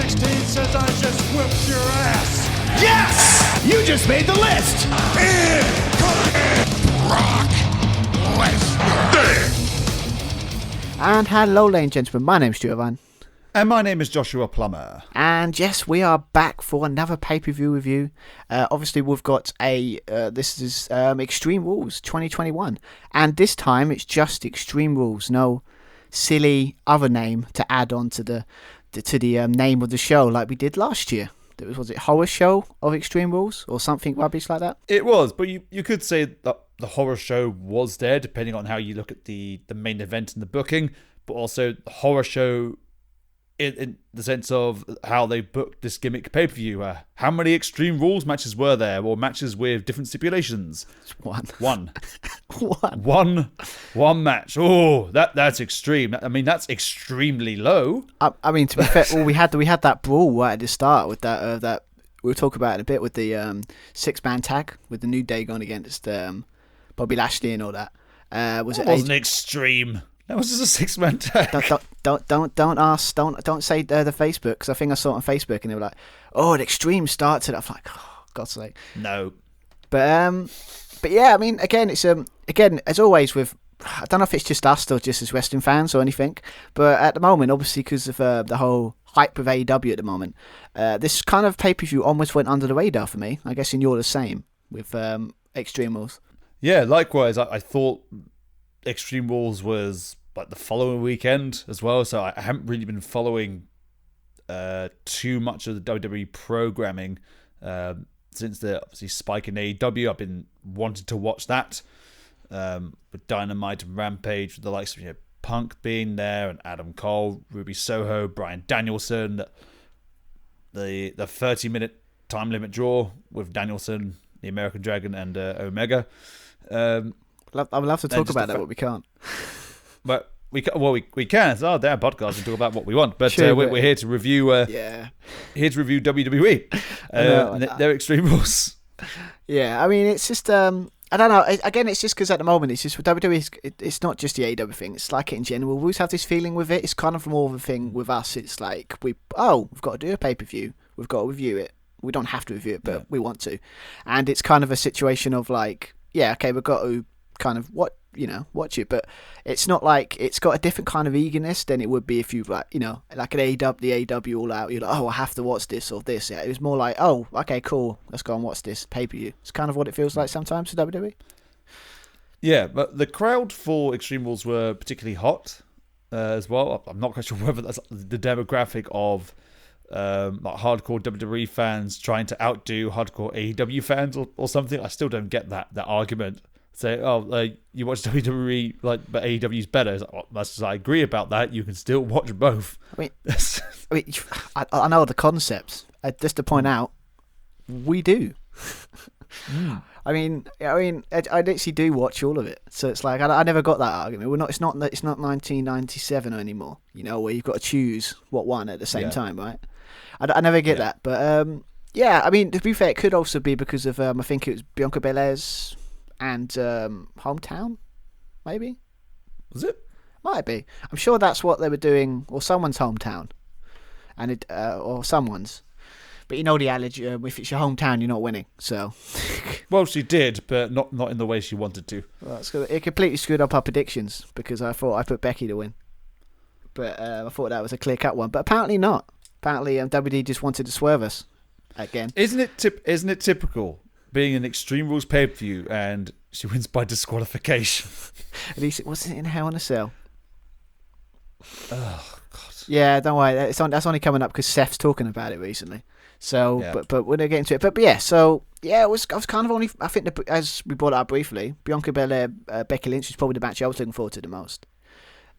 16 says I just whipped your ass. Yes! You just made the list! Brock Lesnar. And hello, ladies and gentlemen, my name's Stuart Van. And my name is Joshua Plummer. And yes, we are back for another pay-per-view review. Obviously, we've got this is Extreme Rules 2021. And this time, it's just Extreme Rules. No silly other name to add on to the name of the show like we did last year. Was it Horror Show of Extreme Rules or something rubbish like that? It was, but you could say that the horror show was there, depending on how you look at the main event and the booking, but also the horror show in the sense of how they booked this gimmick pay-per-view. How many Extreme Rules matches were there, or matches with different stipulations? One. One match. Oh, that's extreme. I mean, that's extremely low. I mean, to be fair, well, we had that brawl right at the start with that we'll talk about it in a bit with the 6-man tag with the New Day going against Bobby Lashley and all that. Wasn't extreme. That was just a 6-man tag. Don't say the Facebook, because I think I saw it on Facebook and they were like, "Oh, an extreme start to that." I'm like, "Oh, God's sake." No. But yeah, I mean, again, it's again as always with, I don't know if it's just us or just as wrestling fans or anything, but at the moment, obviously because of the whole hype of AEW at the moment, this kind of pay-per-view almost went under the radar for me. I guess you're the same with Extreme Rules. Yeah, likewise. I thought Extreme Rules was like the following weekend as well, so I haven't really been following too much of the WWE programming since the obviously spike in AEW. I've been wanting to watch that with Dynamite and Rampage, with the likes of Punk being there and Adam Cole, Ruby Soho, Bryan Danielson, the 30-minute time limit draw with Danielson, the American Dragon, and Omega. I would love to talk about that, but we can't. But we can. It's our damn podcast and talk about what we want. But True, we're here to review. Here to review WWE. Their Extreme Rules. Yeah, I mean, it's just I don't know. Again, it's just because at the moment it's just with WWE. It's not just the AEW thing. It's like it in general. We always have this feeling with it. It's kind of more of a thing with us. It's like we've got to do a pay-per-view. We've got to review it. We don't have to review it, but we want to. And it's kind of a situation of like, yeah, okay, we've got to kind of watch it, but it's not like it's got a different kind of eagerness than it would be if you like an AEW, the AEW All Out. You're like, oh, I have to watch this or this. Yeah, it was more like, oh, okay, cool, let's go and watch this pay-per-view. It's kind of what it feels like sometimes for WWE. Yeah, but the crowd for Extreme Rules were particularly hot as well. I'm not quite sure whether that's the demographic of like hardcore WWE fans trying to outdo hardcore AEW fans or something. I still don't get that argument. Say, you watch WWE, but AEW's better. It's like, well, I agree about that. You can still watch both. I I know the concepts. Just to point out, we do. I mean, I literally do watch all of it. So it's like I never got that argument. It's not 1997 anymore. Where you've got to choose what one at the same time, right? I never get that. But yeah, I mean, to be fair, it could also be because of I think it was Bianca Belair's and hometown, maybe. Was it? Might be. I'm sure that's what they were doing, or someone's hometown, and or someone's. But the adage, if it's your hometown, you're not winning. So. Well, she did, but not in the way she wanted to. Well, it completely screwed up our predictions because I thought I put Becky to win, but I thought that was a clear-cut one. But apparently not. Apparently, WWE just wanted to swerve us again. Isn't it typical? Being an Extreme Rules pay-per-view and she wins by disqualification. At least it wasn't in Hell in a Cell. Oh God. Yeah, don't worry. That's only coming up because Seth's talking about it recently. So, yeah. but we're gonna get into it. But yeah, so yeah, I was kind of only. I think as we brought it up briefly, Bianca Belair, Becky Lynch is probably the match I was looking forward to the most.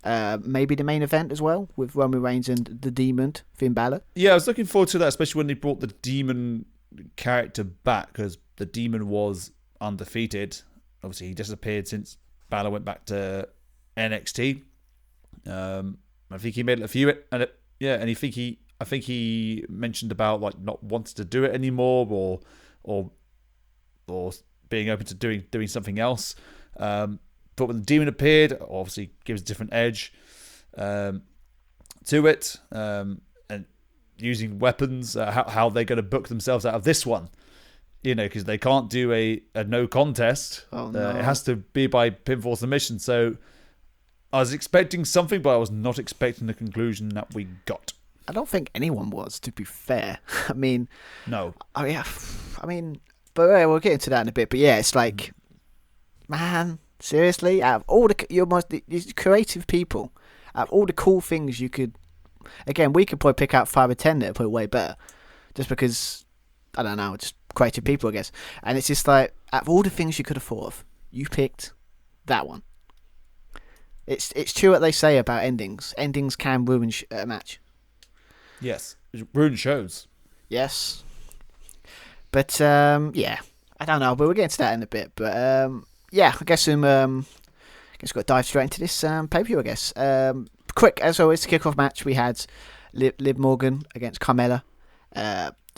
Maybe the main event as well with Roman Reigns and the Demon Finn Bálor. Yeah, I was looking forward to that, especially when they brought the Demon character back, because the Demon was undefeated. Obviously, he disappeared since Bálor went back to NXT. I think he made a few, and I think he mentioned about like not wanting to do it anymore, or being open to doing something else. But when the Demon appeared, obviously gives a different edge to it, and using weapons, how they're going to book themselves out of this one. Because they can't do a no contest. Oh, no. It has to be by pinfall submission. So I was expecting something, but I was not expecting the conclusion that we got. I don't think anyone was, to be fair. I mean... No. Oh, yeah. I mean... But we'll get into that in a bit. But yeah, it's like... Man, seriously? Out of all these creative people, out of all the cool things you could... Again, we could probably pick out 5 or 10 that are probably way better. Just because... I don't know, just creative people, I guess. And it's just like, out of all the things you could have thought of, you picked that one. It's true what they say about endings. Endings can ruin a match. Yes, ruin shows. Yes. But, yeah, I don't know, but we'll get into that in a bit. But, yeah, I guess we've got to dive straight into this pay-per-view, I guess. Quick, as always, to kick off match, we had Liv Morgan against Carmella.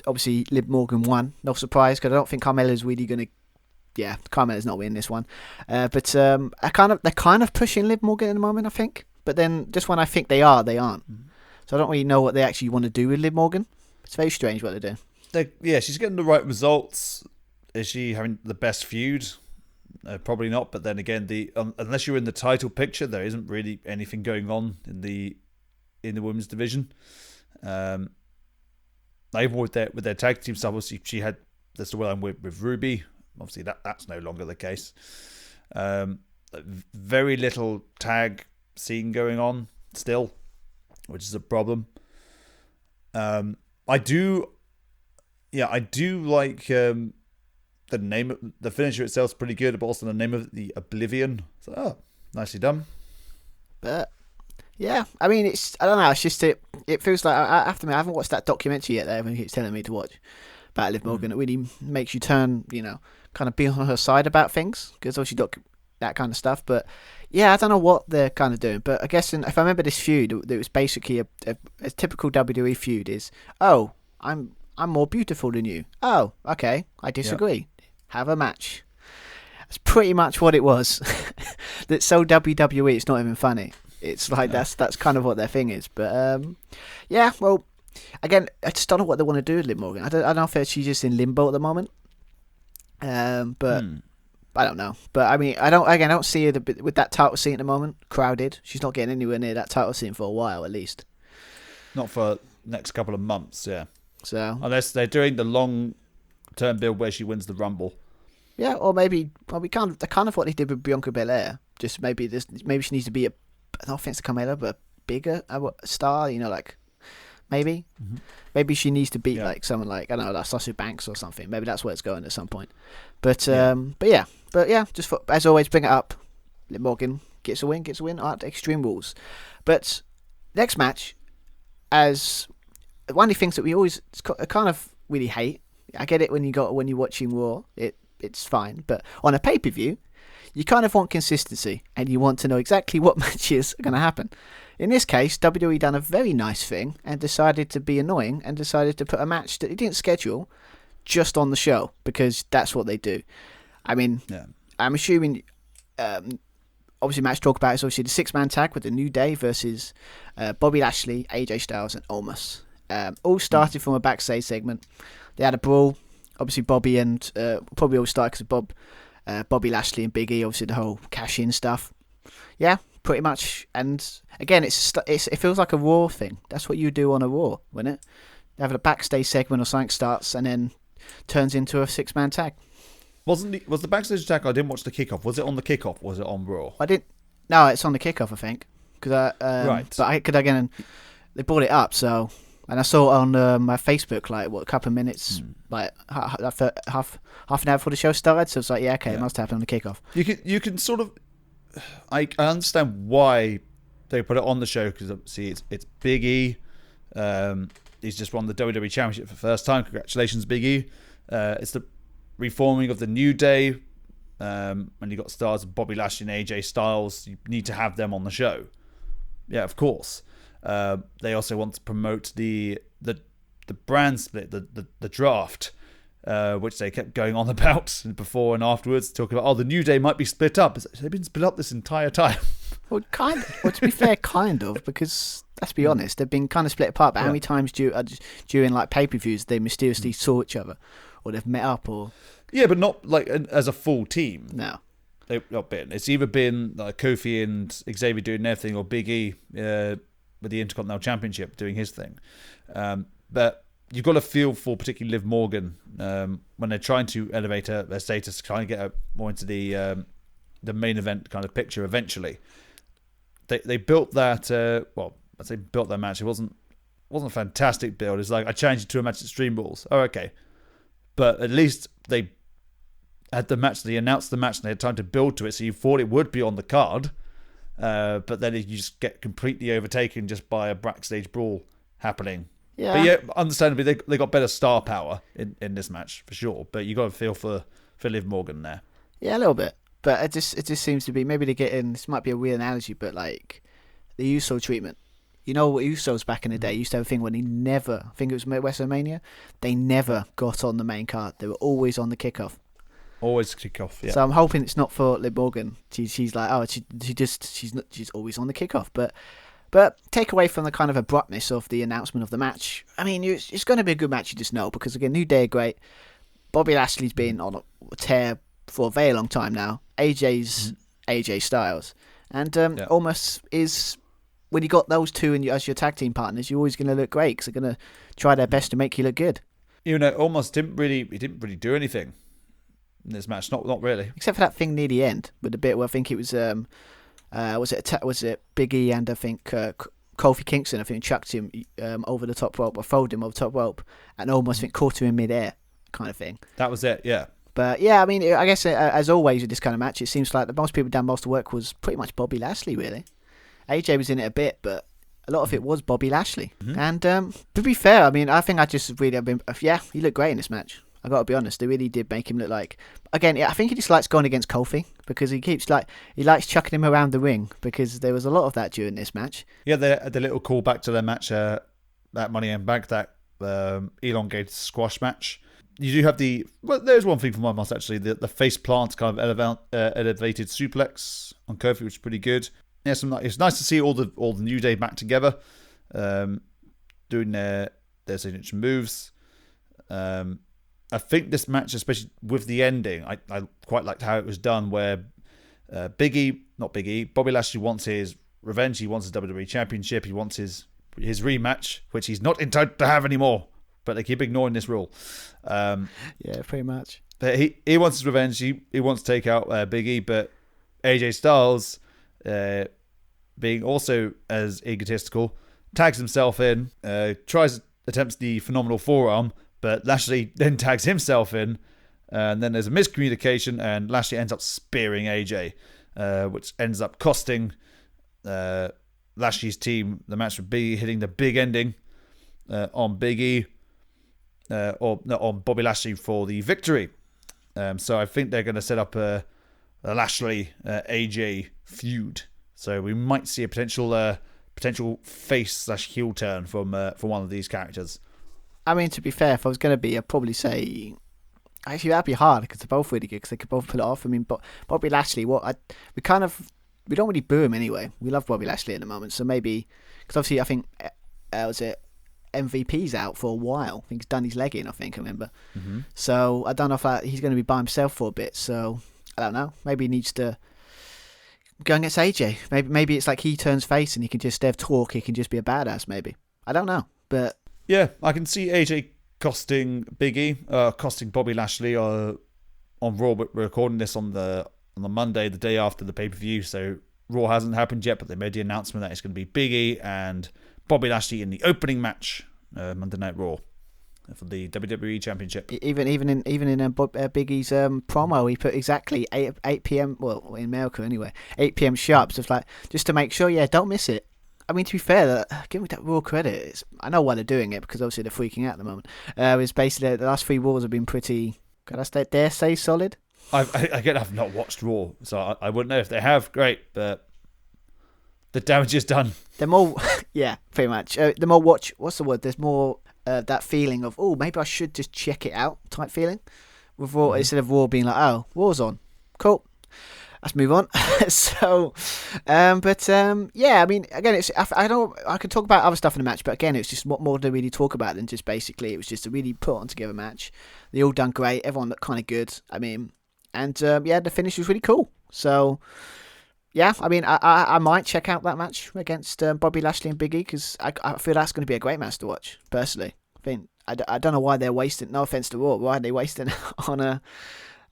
Obviously, Liv Morgan won. No surprise, because I don't think Carmella's really going to... Yeah, Carmella's not winning this one. But they're kind of pushing Liv Morgan at the moment, I think. But then, just when I think they aren't. Mm-hmm. So I don't really know what they actually want to do with Liv Morgan. It's very strange what they're doing. Yeah, she's getting the right results. Is she having the best feud? Probably not. But then again, unless you're in the title picture, there isn't really anything going on in the women's division. Even with their tag team stuff, obviously she had the storyline with Ruby. Obviously that's no longer the case. Very little tag scene going on still, which is a problem. I do like the name of the finisher itself is pretty good, but also the name of the Oblivion. So, nicely done. But yeah, I mean, I don't know. It's just it feels like I have to admit, I haven't watched that documentary yet that everyone keeps telling me to watch about Liv Morgan. It really makes you turn, kind of be on her side about things, because obviously that kind of stuff. But yeah, I don't know what they're kind of doing. But I guess if I remember this feud, it was basically a typical WWE feud is, oh, I'm more beautiful than you. Oh, okay, I disagree. Yep. Have a match. That's pretty much what it was. That's so WWE, it's not even funny. It's like that's kind of what their thing is. But yeah, well, again, I just don't know what they want to do with Liv Morgan. I don't know if she's just in limbo at the moment. But I don't know. But I mean, I don't see her with that title scene at the moment. Crowded. She's not getting anywhere near that title scene for a while, at least. Not for next couple of months, yeah. So unless they're doing the long-term build where she wins the Rumble. Yeah, or maybe kind of what they did with Bianca Belair. Just maybe she needs to be no offense to Carmella, but a bigger star, like maybe. Mm-hmm. Maybe she needs to beat like someone like, I don't know, like Sasha Banks or something. Maybe that's where it's going at some point. But yeah, just as always, bring it up. Liv Morgan gets a win at Extreme Rules. But next match, as one of the things that we always kind of really hate. I get it when you're watching Raw, it's fine, but on a pay-per-view, you kind of want consistency, and you want to know exactly what matches are going to happen. In this case, WWE done a very nice thing and decided to be annoying and decided to put a match that they didn't schedule just on the show, because that's what they do. I mean, I'm assuming, obviously match to talk about is obviously the 6-man tag with the New Day versus Bobby Lashley, AJ Styles and Omos. All started from a backstage segment. They had a brawl. Obviously Bobby and probably all started because of Bobby Lashley and Big E, obviously the whole cash-in stuff. Yeah, pretty much. And again, it feels like a Raw thing. That's what you do on a Raw, wouldn't it? They have a backstage segment or something starts and then turns into a 6-man tag. Was the backstage tag? I didn't watch the kickoff. Was it on the kickoff? Or was it on Raw? No, it's on the kickoff, I think. Right. But they brought it up, so. And I saw it on my Facebook, a couple of minutes, like half an hour before the show started. So it's like, yeah, okay, it must happen on the kickoff. You can sort of, I understand why they put it on the show, because obviously it's Big E. He's just won the WWE Championship for the first time. Congratulations, Big E. It's the reforming of the New Day, and you got stars of Bobby Lashley and AJ Styles. You need to have them on the show. Yeah, of course. They also want to promote the brand split, the draft, which they kept going on about before and afterwards, talking about, the New Day might be split up. They've been split up this entire time. Well, to be fair, kind of, because let's be honest, they've been kind of split apart. But how many times during like pay-per-views they mysteriously saw each other, or they've met up, or but not like as a full team. no. They've not been. It's either been like Kofi and Xavier doing their thing, or Big E with the Intercontinental Championship doing his thing. But you've got to feel for particularly Liv Morgan when they're trying to elevate her status, to try and get her more into the main event kind of picture eventually. They built that. I say built that match. It wasn't a fantastic build. It's like I changed it to a match at Extreme Rules. Oh, okay, but at least they had the match. They announced the match and they had time to build to it, so you thought it would be on the card. But then you just get completely overtaken just by a backstage brawl happening. Yeah. But yeah, understandably, they got better star power in this match for sure. But you got to feel for Liv Morgan there. Yeah, a little bit. But it just seems to be, maybe they get in, this might be a weird analogy, but like the Uso treatment. You know, Usos back in the day used to have a thing when I think it was WrestleMania, they never got on the main card. They were always on the kickoff. Always kickoff, yeah. So I'm hoping it's not for Liv Morgan. She's like, she's always on the kickoff. But take away from the kind of abruptness of the announcement of the match. I mean, it's going to be a good match, you just know, because again, New Day are great. Bobby Lashley's been on a tear for a very long time now. AJ's AJ Styles, and Omos is, when you got those two as your tag team partners, you're always going to look great because they're going to try their best to make you look good. You know, Omos didn't really do anything in this match, not really, except for that thing near the end with the bit where I think it was was it Big E and I think Kofi Kingston, I think, chucked him over the top rope, or folded him over the top rope, and almost think caught him in midair, kind of thing. That was it, yeah. But yeah, I mean, I guess as always with this kind of match, it seems like the most people done most of the work was pretty much Bobby Lashley, really. AJ was in it a bit, but a lot of it was Bobby Lashley. And to be fair, I mean, I think I just really have been, he looked great in this match. I got to be honest, they really did make him look like, again, I think he just likes going against Kofi because he likes chucking him around the ring, because there was a lot of that during this match. Yeah, the little callback to their match, that Money in Bank, that elongated squash match. You do have there's one thing from Omos actually, the face plant kind of elevated suplex on Kofi, which is pretty good. Yeah, it's nice to see all the New Day back together, doing their signature moves. I think this match, especially with the ending, I quite liked how it was done, where Bobby Lashley wants his revenge. He wants his WWE Championship. He wants his rematch, which he's not entitled to have anymore. But they keep ignoring this rule. Yeah, pretty much. But he wants his revenge. He wants to take out Big E, but AJ Styles, being also as egotistical, tags himself in, attempts the phenomenal forearm, but Lashley then tags himself in, and then there's a miscommunication, and Lashley ends up spearing AJ, which ends up costing Lashley's team the match with Big E, hitting the big ending on Big E, on Bobby Lashley for the victory. So I think they're going to set up a Lashley AJ feud. So we might see a potential face/heel turn from one of these characters. I mean, to be fair, if I was going to be, I'd probably say, actually that'd be hard because they're both really good because they could both pull it off. I mean, but Bobby Lashley, we don't really boo him anyway. We love Bobby Lashley at the moment, so maybe, because obviously I think MVP's out for a while. I think he's done his leg in, I remember. So I don't know if he's going to be by himself for a bit. So I don't know. Maybe he needs to go against AJ. Maybe it's like he turns face and he can just, instead of talk, he can just be a badass. Maybe, I don't know. But yeah, I can see AJ costing Big E, costing Bobby Lashley on Raw. But we're recording this on the Monday, the day after the pay-per-view. So Raw hasn't happened yet, but they made the announcement that it's going to be Big E and Bobby Lashley in the opening match, Monday Night Raw, for the WWE Championship. Even in Big E's promo, he put exactly 8 p.m. Well, in America anyway, 8 p.m. sharp. So it's like, just to make sure, don't miss it. I mean, to be fair, give me that Raw credit. I know why they're doing it, because obviously they're freaking out at the moment. It's basically the last 3 Raws have been pretty, dare say, solid. I've not watched Raw, so I wouldn't know if they have. Great, but the damage is done. They're more, yeah, pretty much. The more what's the word? There's more that feeling of, maybe I should just check it out type feeling with Raw, instead of Raw being like, Raw's on, cool. let's move on. Yeah, I mean, again, I could talk about other stuff in the match, but again, it's just what more to really talk about than just basically it was just a really put on together match. They all done great. Everyone looked kind of good. I mean, and the finish was really cool. So yeah, I mean, I might check out that match against Bobby Lashley and Big E because I feel that's going to be a great match to watch. Personally, I think I don't know why they're wasting. No offense to Raw, why are they wasting it on a?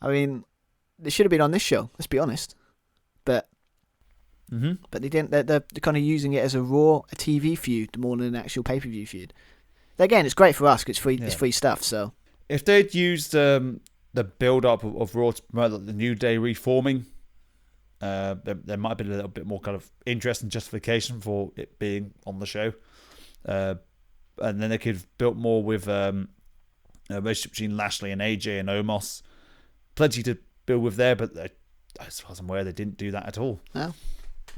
I mean, they should have been on this show. Let's be honest, but they didn't. They're kind of using it as a TV feud more than an actual pay-per-view feud. Again, it's great for us because it's free. Yeah. It's free stuff. So if they'd used the build-up of Raw to promote the New Day reforming, there might have been a little bit more kind of interest and justification for it being on the show. And then they could have built more with a relationship between Lashley and AJ and Omos. Plenty to build with there, but as far as I'm aware, they didn't do that at all. No.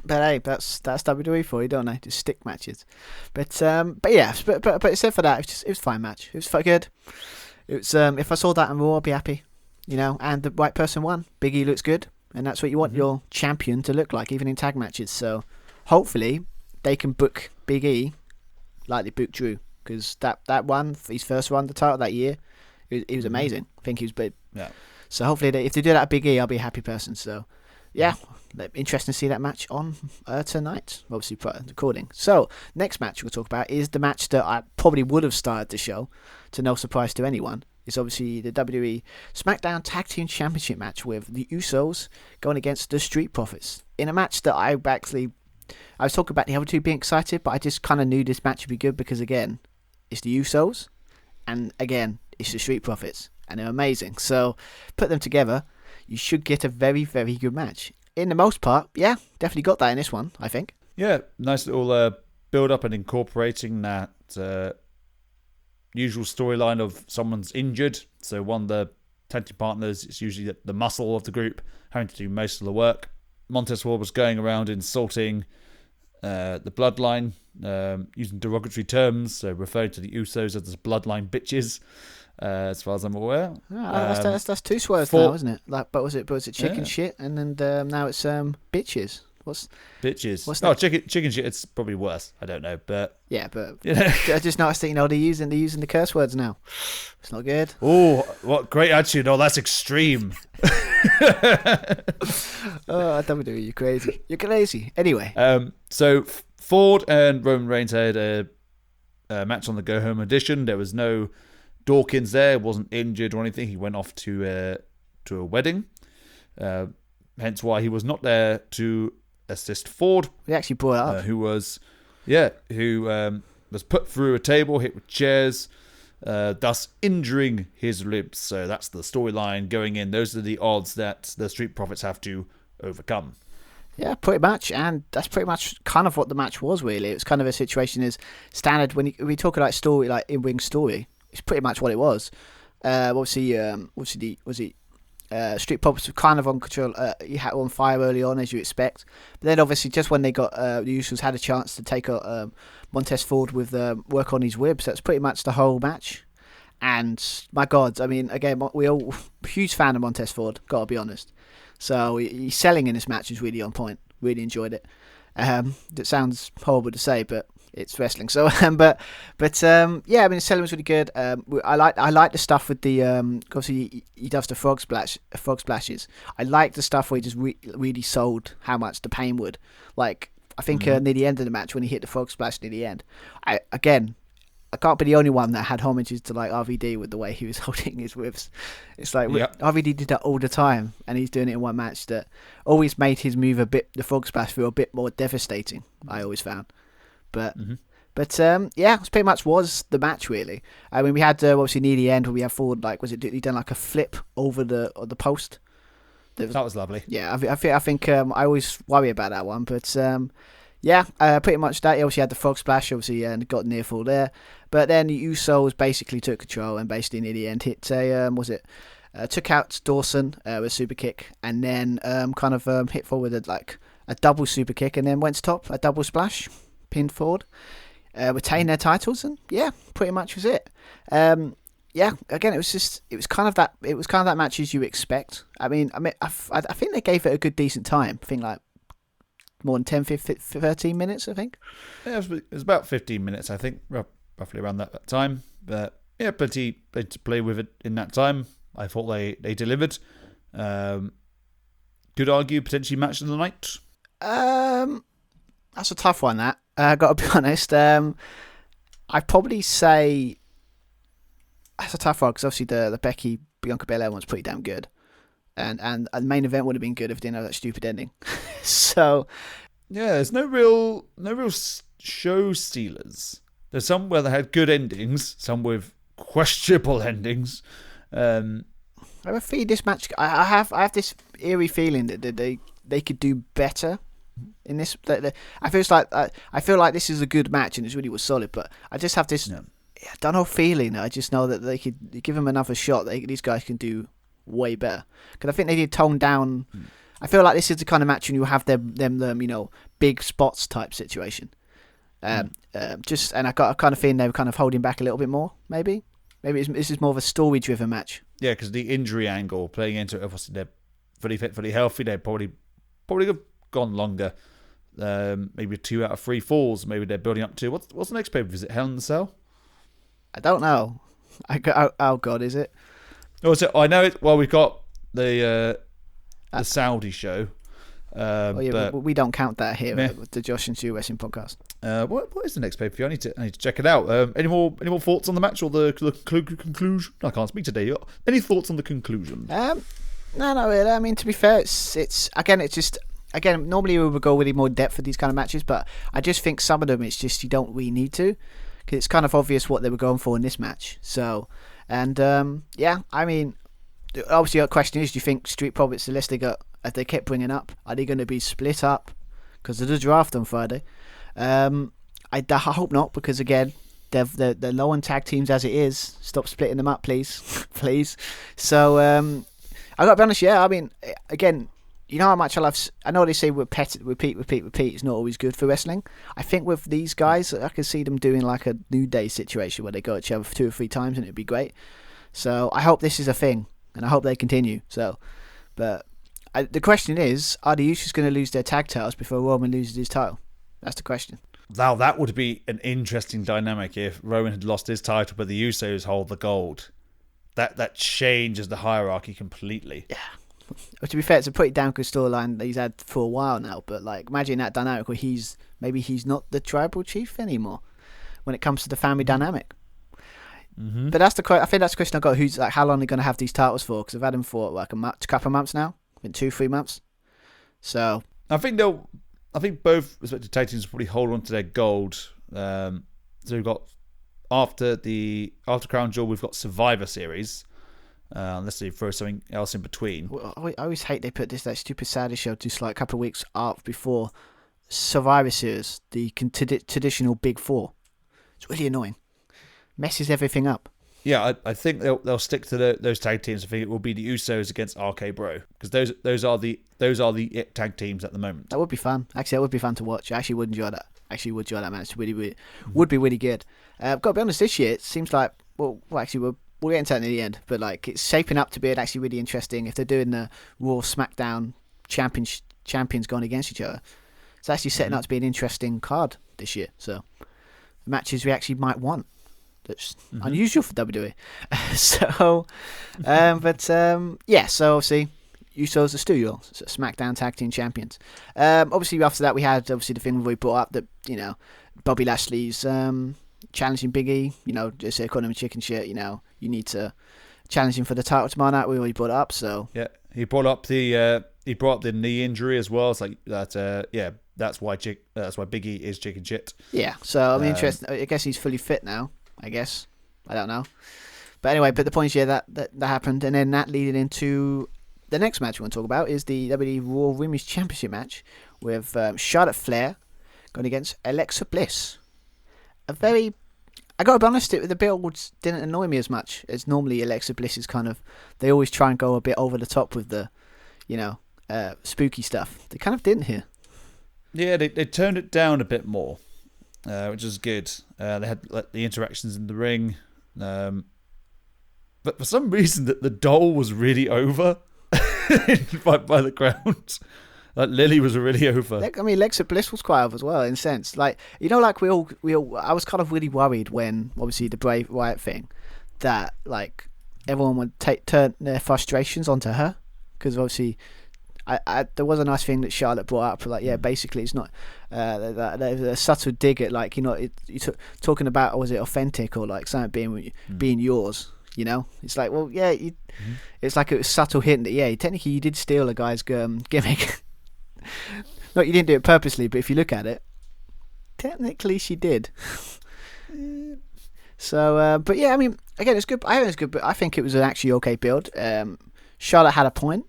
But hey, that's WWE for you, don't they? Just stick matches. But yeah, but except for that, it was a fine match. It was quite good. It was if I saw that in Raw, I'd be happy. And the right person won. Big E looks good, and that's what you want your champion to look like, even in tag matches. So hopefully they can book Big E like they booked Drew. Because that one, his first run, the title that year, he was amazing. I think he was big. Yeah. So hopefully, if they do that at Big E, I'll be a happy person. So, yeah, interesting to see that match on tonight. Obviously, recording. So, next match we'll talk about is the match that I probably would have started the show, to no surprise to anyone. It's obviously the WWE SmackDown Tag Team Championship match with the Usos going against the Street Profits in a match that I was talking about the other two being excited, but I just kind of knew this match would be good because again, it's the Usos, and again, it's the Street Profits, and they're amazing. So, put them together, you should get a very, very good match. In the most part, yeah, definitely got that in this one, I think. Yeah, nice little build-up and incorporating that usual storyline of someone's injured. So one of the tag team partners is usually the muscle of the group, having to do most of the work. Montez Ford was going around insulting the bloodline, using derogatory terms, so referring to the Usos as bloodline bitches, as far as I'm aware. That's two swears now, isn't it? Like, but was it chicken shit, and then now it's bitches. What's no chicken shit? It's probably worse. I don't know, but yeah, but I just noticed that they're using the curse words now. It's not good. Oh, what great attitude! Oh, that's extreme. Oh, WWE, you're crazy. You're crazy. Anyway, so Ford and Roman Reigns had a match on the Go Home edition. There was no Dawkins there. Wasn't injured or anything. He went off to a wedding. Hence why he was not there to assist Ford. We actually brought it up. Who was put through a table, hit with chairs, thus injuring his ribs. So that's the storyline going in. Those are the odds that the Street Profits have to overcome. Yeah, pretty much, and that's pretty much kind of what the match was. Really, it was kind of a situation as standard when we talk about story, like in-ring story. It's pretty much what it was. Obviously, Street Profits were kind of on control. He had on fire early on, as you expect. But then, obviously, just when they got the Usos had a chance to take Montez Ford with work on his ribs. That's pretty much the whole match. And my God, I mean, again, we all huge fan of Montez Ford. Gotta be honest. So he's selling in this match is really on point. Really enjoyed it. That sounds horrible to say, but it's wrestling. So, yeah, I mean, the selling was really good. I like the stuff with the obviously he does the frog splashes. I like the stuff where he just really sold how much the pain would. Like I think near the end of the match when he hit the frog splash near the end. I can't be the only one that had homages to like RVD with the way he was holding his whips. It's like RVD did that all the time, and he's doing it in one match that always made his move the frog splash feel a bit more devastating. I always found, but it pretty much was the match really. I mean, we had obviously near the end where we had Ford he done like a flip over the post. That was lovely. Yeah, I think I always worry about that one, but. Pretty much that. He obviously had the frog splash, obviously, and got near fall there. But then the Usos basically took control and basically near the end hit took out Dawson with a super kick, and then hit forward with a double super kick, and then went to top, a double splash, pinned forward, retained their titles, and yeah, pretty much was it. yeah, again, it was kind of that match as you expect. I think they gave it a good, decent time. I think like more than 10, 15, 13 minutes, I think. Yeah, it was about 15 minutes, I think, roughly around that time. But yeah, plenty to play with it in that time. I thought they delivered. Could argue potentially match of the night. That's a tough one. That I got to be honest. I'd probably say that's a tough one because obviously the Becky Bianca Belair one's pretty damn good, and the main event would have been good if it didn't have that stupid ending. So yeah, there's no real show stealers. There's some where they had good endings, some with questionable endings. I have a feeling this match. I have this eerie feeling that they could do better in this. I feel like this is a good match and it really was solid, but I just have this. Yeah. I don't know feeling. I just know that they could give them another shot. These guys can do way better because I think they did tone down. I feel like this is the kind of match when you have them big spots type situation. And I got a kind of feeling they were kind of holding back a little bit more. Maybe this is more of a story driven match. Yeah, because the injury angle playing into it, obviously they're fully fit, fully healthy. They probably have gone longer. Maybe 2 out of 3 falls. Maybe they're building up to what's the next paper? Is it Hell in the Cell? I don't know. Oh God, is it? Oh, so I know it. Well, we've got the Saudi show. But we don't count that here with the Josh and Sue Wrestling podcast. What is the next pay-per-view? I need to check it out. Any more thoughts on the match or the conclusion? I can't speak today. Any thoughts on the conclusion? No, not really. I mean, to be fair, it's normally we would go really more depth for these kind of matches, but I just think some of them it's just you don't really need to because it's kind of obvious what they were going for in this match. So, and I mean, obviously the question is, do you think Street Profits, the list they got, as they kept bringing up, are they going to be split up because of the draft on Friday? I hope not, because again, they're low on tag teams as it is. Stop splitting them up, please, please. So I got to be honest. Yeah, I mean, again, you know how much I love. I know they say repeat. It's not always good for wrestling. I think with these guys, I can see them doing like a New Day situation where they go at each other 2 or 3 times and it'd be great. So I hope this is a thing, and I hope they continue. So, but. The question is, are the Usos going to lose their tag titles before Roman loses his title? That's the question. Now, that would be an interesting dynamic if Roman had lost his title, but the Usos hold the gold. That changes the hierarchy completely. Yeah. Well, to be fair, it's a pretty damn good storyline that he's had for a while now, but like, imagine that dynamic where he's not the tribal chief anymore when it comes to the family dynamic. Mm-hmm. But I think that's the question I got. Who's like, how long are they going to have these titles for? Because I've had them for like a couple of months now. In 2-3 months. So I think both respective tag teams will probably hold on to their gold. So we've got after Crown Jewel, we've got Survivor Series. Unless they throw something else in between. Well, I always hate they put that stupid Saturday show just like a couple of weeks up before Survivor Series, the traditional Big Four. It's really annoying. Messes everything up. Yeah, I think they'll stick to those tag teams. I think it will be the Usos against RK Bro because those are the it tag teams at the moment. That would be fun. Actually, that would be fun to watch. I actually would enjoy that. Would enjoy that match. Really, would be really good. Got to be honest, this year it seems like we'll get into that in the end, but like it's shaping up to be actually really interesting. If they're doing the Raw SmackDown champions going against each other, it's actually setting up to be an interesting card this year. So matches we actually might want. That's unusual for WWE. So obviously, Usos are still SmackDown Tag Team Champions. Obviously, after that, we had the thing we brought up that Bobby Lashley's challenging Big E. Just calling him chicken shit. You need to challenge him for the title tomorrow night. We already brought it up. So yeah, he brought up the knee injury as well. It's like that. That's why Big E is chicken shit. Yeah. So I'm interested. I guess he's fully fit now. I guess. I don't know. But anyway, the point is, that happened. And then that leading into the next match we want to talk about is the WWE Raw Women's Championship match with Charlotte Flair going against Alexa Bliss. I got to be honest, the builds didn't annoy me as much as normally Alexa Bliss is kind of, they always try and go a bit over the top with the, spooky stuff. They kind of didn't here. Yeah, they turned it down a bit more. Which is good. They had the interactions in the ring. but for some reason that the doll was really over by the crowd. Like Lily was really over. I mean, Alexa Bliss was quite over as well, in a sense. Like, you know, like we all, I was kind of really worried when, obviously, the Bray Wyatt thing, that, like, everyone would turn their frustrations onto her. Because, obviously, there was a nice thing that Charlotte brought up. Like, yeah, basically, it's not a subtle dig at, like, you know, talking about, was it authentic or, like, something being yours, you know? It's like, well, yeah, it's like a subtle hint that, yeah, technically you did steal a guy's gimmick. Not you didn't do it purposely, but if you look at it, technically she did. So, but yeah, I mean, again, it's good. I think it's good, but I think it was an actually okay build. Charlotte had a point.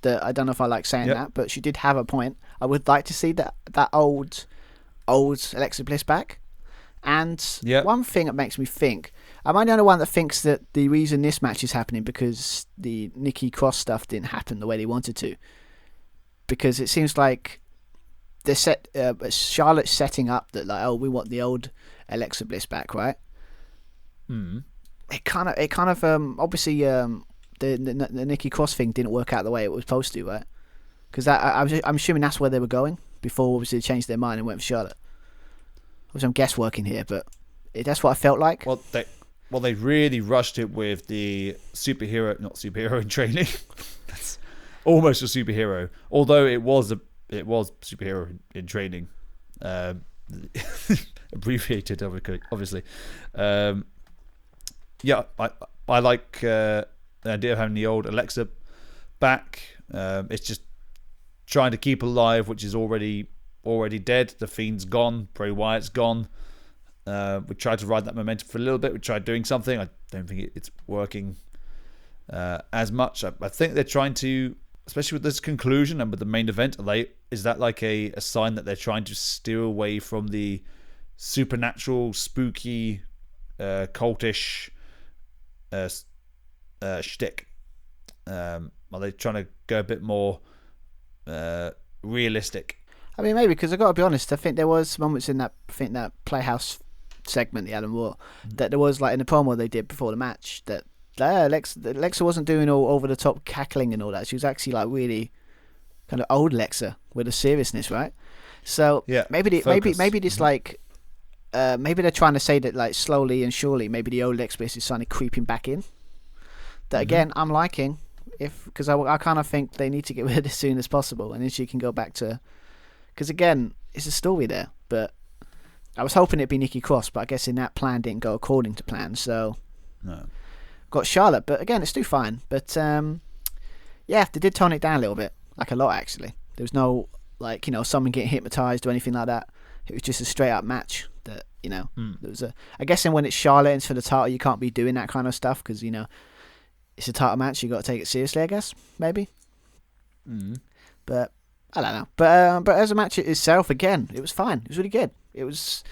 That I don't know if I like saying that, but she did have a point. I would like to see that old Alexa Bliss back. And one thing that makes me think, am I the only one that thinks that the reason this match is happening because the Nikki Cross stuff didn't happen the way they wanted to? Because it seems like Charlotte's setting up that, like, oh, we want the old Alexa Bliss back, right? It kind of obviously the Nikki Cross thing didn't work out the way it was supposed to, right? Because I'm assuming that's where they were going before, obviously, they changed their mind and went for Charlotte. Obviously, I'm guessworking here, but that's what I felt like. Well, they really rushed it with the not superhero in training. That's almost a superhero, although it was superhero in training, abbreviated, obviously. Yeah, I like the idea of having the old Alexa back. It's just trying to keep alive, which is already dead. The Fiend's gone. Bray Wyatt's gone. We tried to ride that momentum for a little bit. We tried doing something. I don't think it's working as much. I think they're trying to, especially with this conclusion and with the main event, is that like a sign that they're trying to steer away from the supernatural, spooky, cultish shtick? Are they trying to go a bit more realistic? I mean, maybe, because I've got to be honest, I think there was moments in that Playhouse segment, the Adam Raw, that there was, like, in the promo they did before the match, that Alexa wasn't doing all over the top cackling and all that. She was actually, like, really kind of old Alexa with a seriousness, right? So yeah, maybe this like maybe they're trying to say that, like, slowly and surely maybe the old Alexa Bliss is kind of creeping back in. That again, I'm liking, because I kind of think they need to get rid of it as soon as possible, and then she can go back to. Because again, it's a story there, but I was hoping it'd be Nikki Cross, but I guess in that plan didn't go according to plan. So no, got Charlotte, but again, it's still fine. But yeah, they did tone it down a little bit, like a lot actually. There was no, like, you know, someone getting hypnotized or anything like that. It was just a straight up match that, you know, there was I guess when it's Charlotte and it's for the title, you can't be doing that kind of stuff because, you know, it's a title match. You got to take it seriously, I guess, maybe. But I don't know. But as a match itself, again, it was fine. It was really good. It was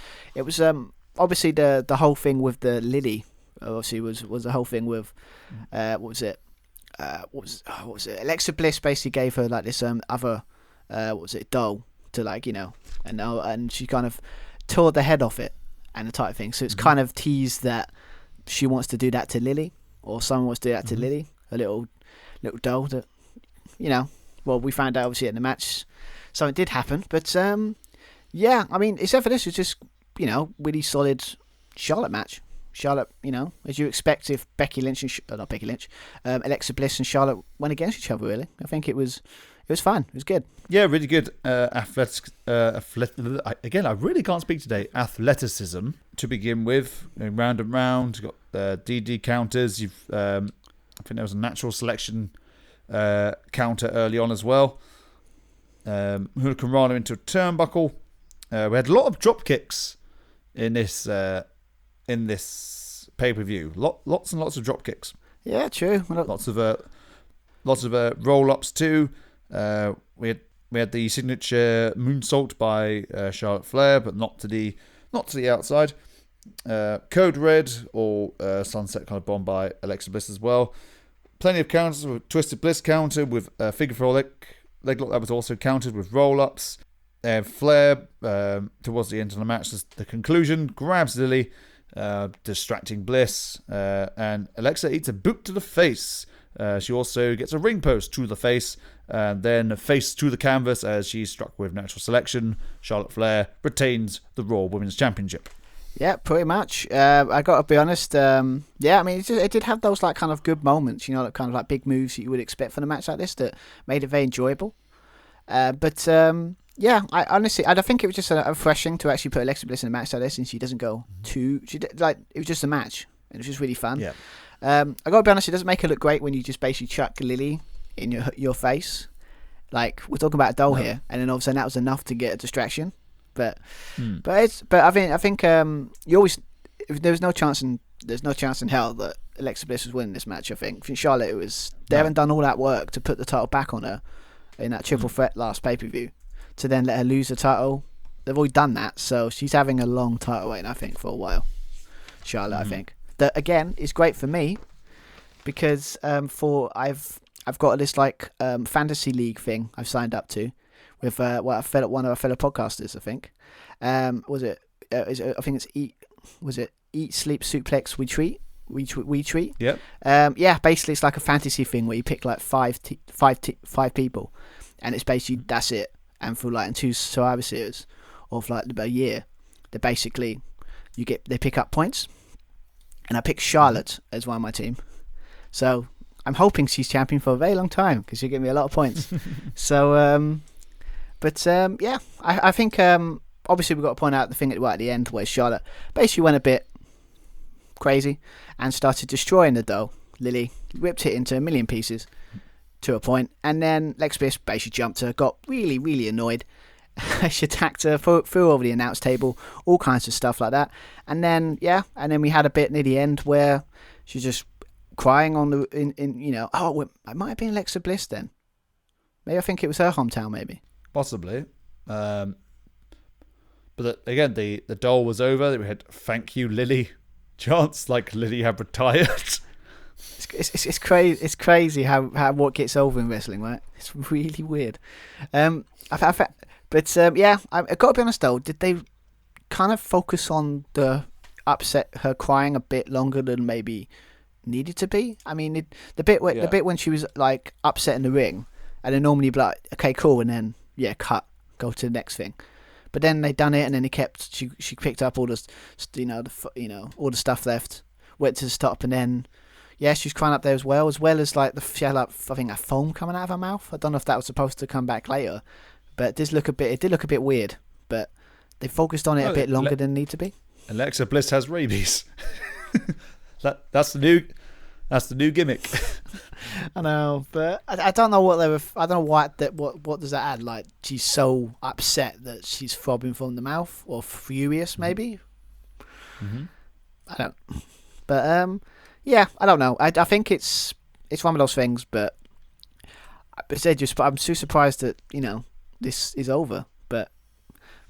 obviously the whole thing with the Lily. Obviously was the whole thing with what was it? Alexa Bliss basically gave her, like, this other doll to, like, you know, and she kind of tore the head off it and the type of thing. So it's kind of teased that she wants to do that to Lily, or someone wants to do that to Lily, a little doll that, you know. Well, we found out obviously in the match something did happen, but yeah, I mean, except for this, it's just, you know, really solid Charlotte match. Charlotte, you know, as you expect if Alexa Bliss and Charlotte went against each other. Really, I think it was fun. It was good. Yeah, really good. Again, I really can't speak today. Athleticism to begin with, round and round. You've got DD counters. I think there was a natural selection counter early on as well. Hurricane Rana into a turnbuckle. We had a lot of drop kicks in this pay-per-view. Lots and lots of drop kicks. Yeah, true. Lots of roll-ups too. We had the signature moonsault by Charlotte Flair, but not to the outside. Code Red or Sunset kind of bomb by Alexa Bliss as well. Plenty of counters with Twisted Bliss counter with figure four leg lock that was also countered with roll-ups. Flair towards the end of the match, the conclusion, grabs Lily distracting Bliss, and Alexa eats a boot to the face. She also gets a ring post to the face, and then face to the canvas as she's struck with natural selection. Charlotte Flair retains the Raw Women's Championship. Yeah, pretty much. I got to be honest. Yeah, I mean, it did have those like kind of good moments, like kind of like big moves that you would expect from a match like this that made it very enjoyable. But yeah, I think it was just refreshing to actually put Alexa Bliss in a match like this, and she doesn't go too. It was just a match, and it was just really fun. Yeah. I got to be honest, it doesn't make her look great when you just basically chuck Lily in your face. Like, we're talking about a doll here, and then all of a sudden that was enough to get a distraction. But I think you always, if there's no chance in hell that Alexa Bliss was winning this match. I think for Charlotte, they haven't done all that work to put the title back on her in that triple threat last pay-per-view to then let her lose the title. They've already done that, so she's having a long title reign, I think, for a while. Charlotte, I think that again is great for me because I've got this like fantasy league thing I've signed up to with one of our fellow podcasters. I think I think it's Eat Sleep Suplex We Treat. Yep. Yeah, basically it's like a fantasy thing where you pick like five people, and it's basically that's it. And for like in 2 Survivor Series of like about a year, they basically they pick up points, and I picked Charlotte as one of my team, so I'm hoping she's champion for a very long time because she'll give me a lot of points. So yeah, I think obviously we've got to point out the thing right at the end where Charlotte basically went a bit crazy and started destroying the doll. Lily ripped it into a million pieces to a point, and then Lex Bliss basically jumped her, got really, really annoyed. She attacked her, flew over the announce table, all kinds of stuff like that. And then we had a bit near the end where she's just crying on the it might have been Alexa Bliss then. Maybe I think it was her hometown, maybe. Possibly. But again, the doll was over. We had "Thank you, Lily" chants like Lily had retired. It's crazy. It's crazy how what gets over in wrestling, right? It's really weird. I got to be honest though. Did they kind of focus on the upset her crying a bit longer than maybe needed to be? I mean, the bit when she was like upset in the ring, and then normally you'd be like, okay, cool, and then cut, go to the next thing. But then they done it, and then she picked up all the all the stuff left, went to the stop, and then she's crying up there as well as like she had like I think a foam coming out of her mouth. I don't know if that was supposed to come back later, but it did look a bit weird. But they focused on it a bit longer than need to be. Alexa Bliss has rabies. That's the new gimmick. I know, but I don't know what they were. I don't know what does that add? Like she's so upset that she's throbbing from the mouth, or furious maybe. Mm-hmm. I don't. But I don't know. I think it's one of those things. But I'm so surprised that this is over. But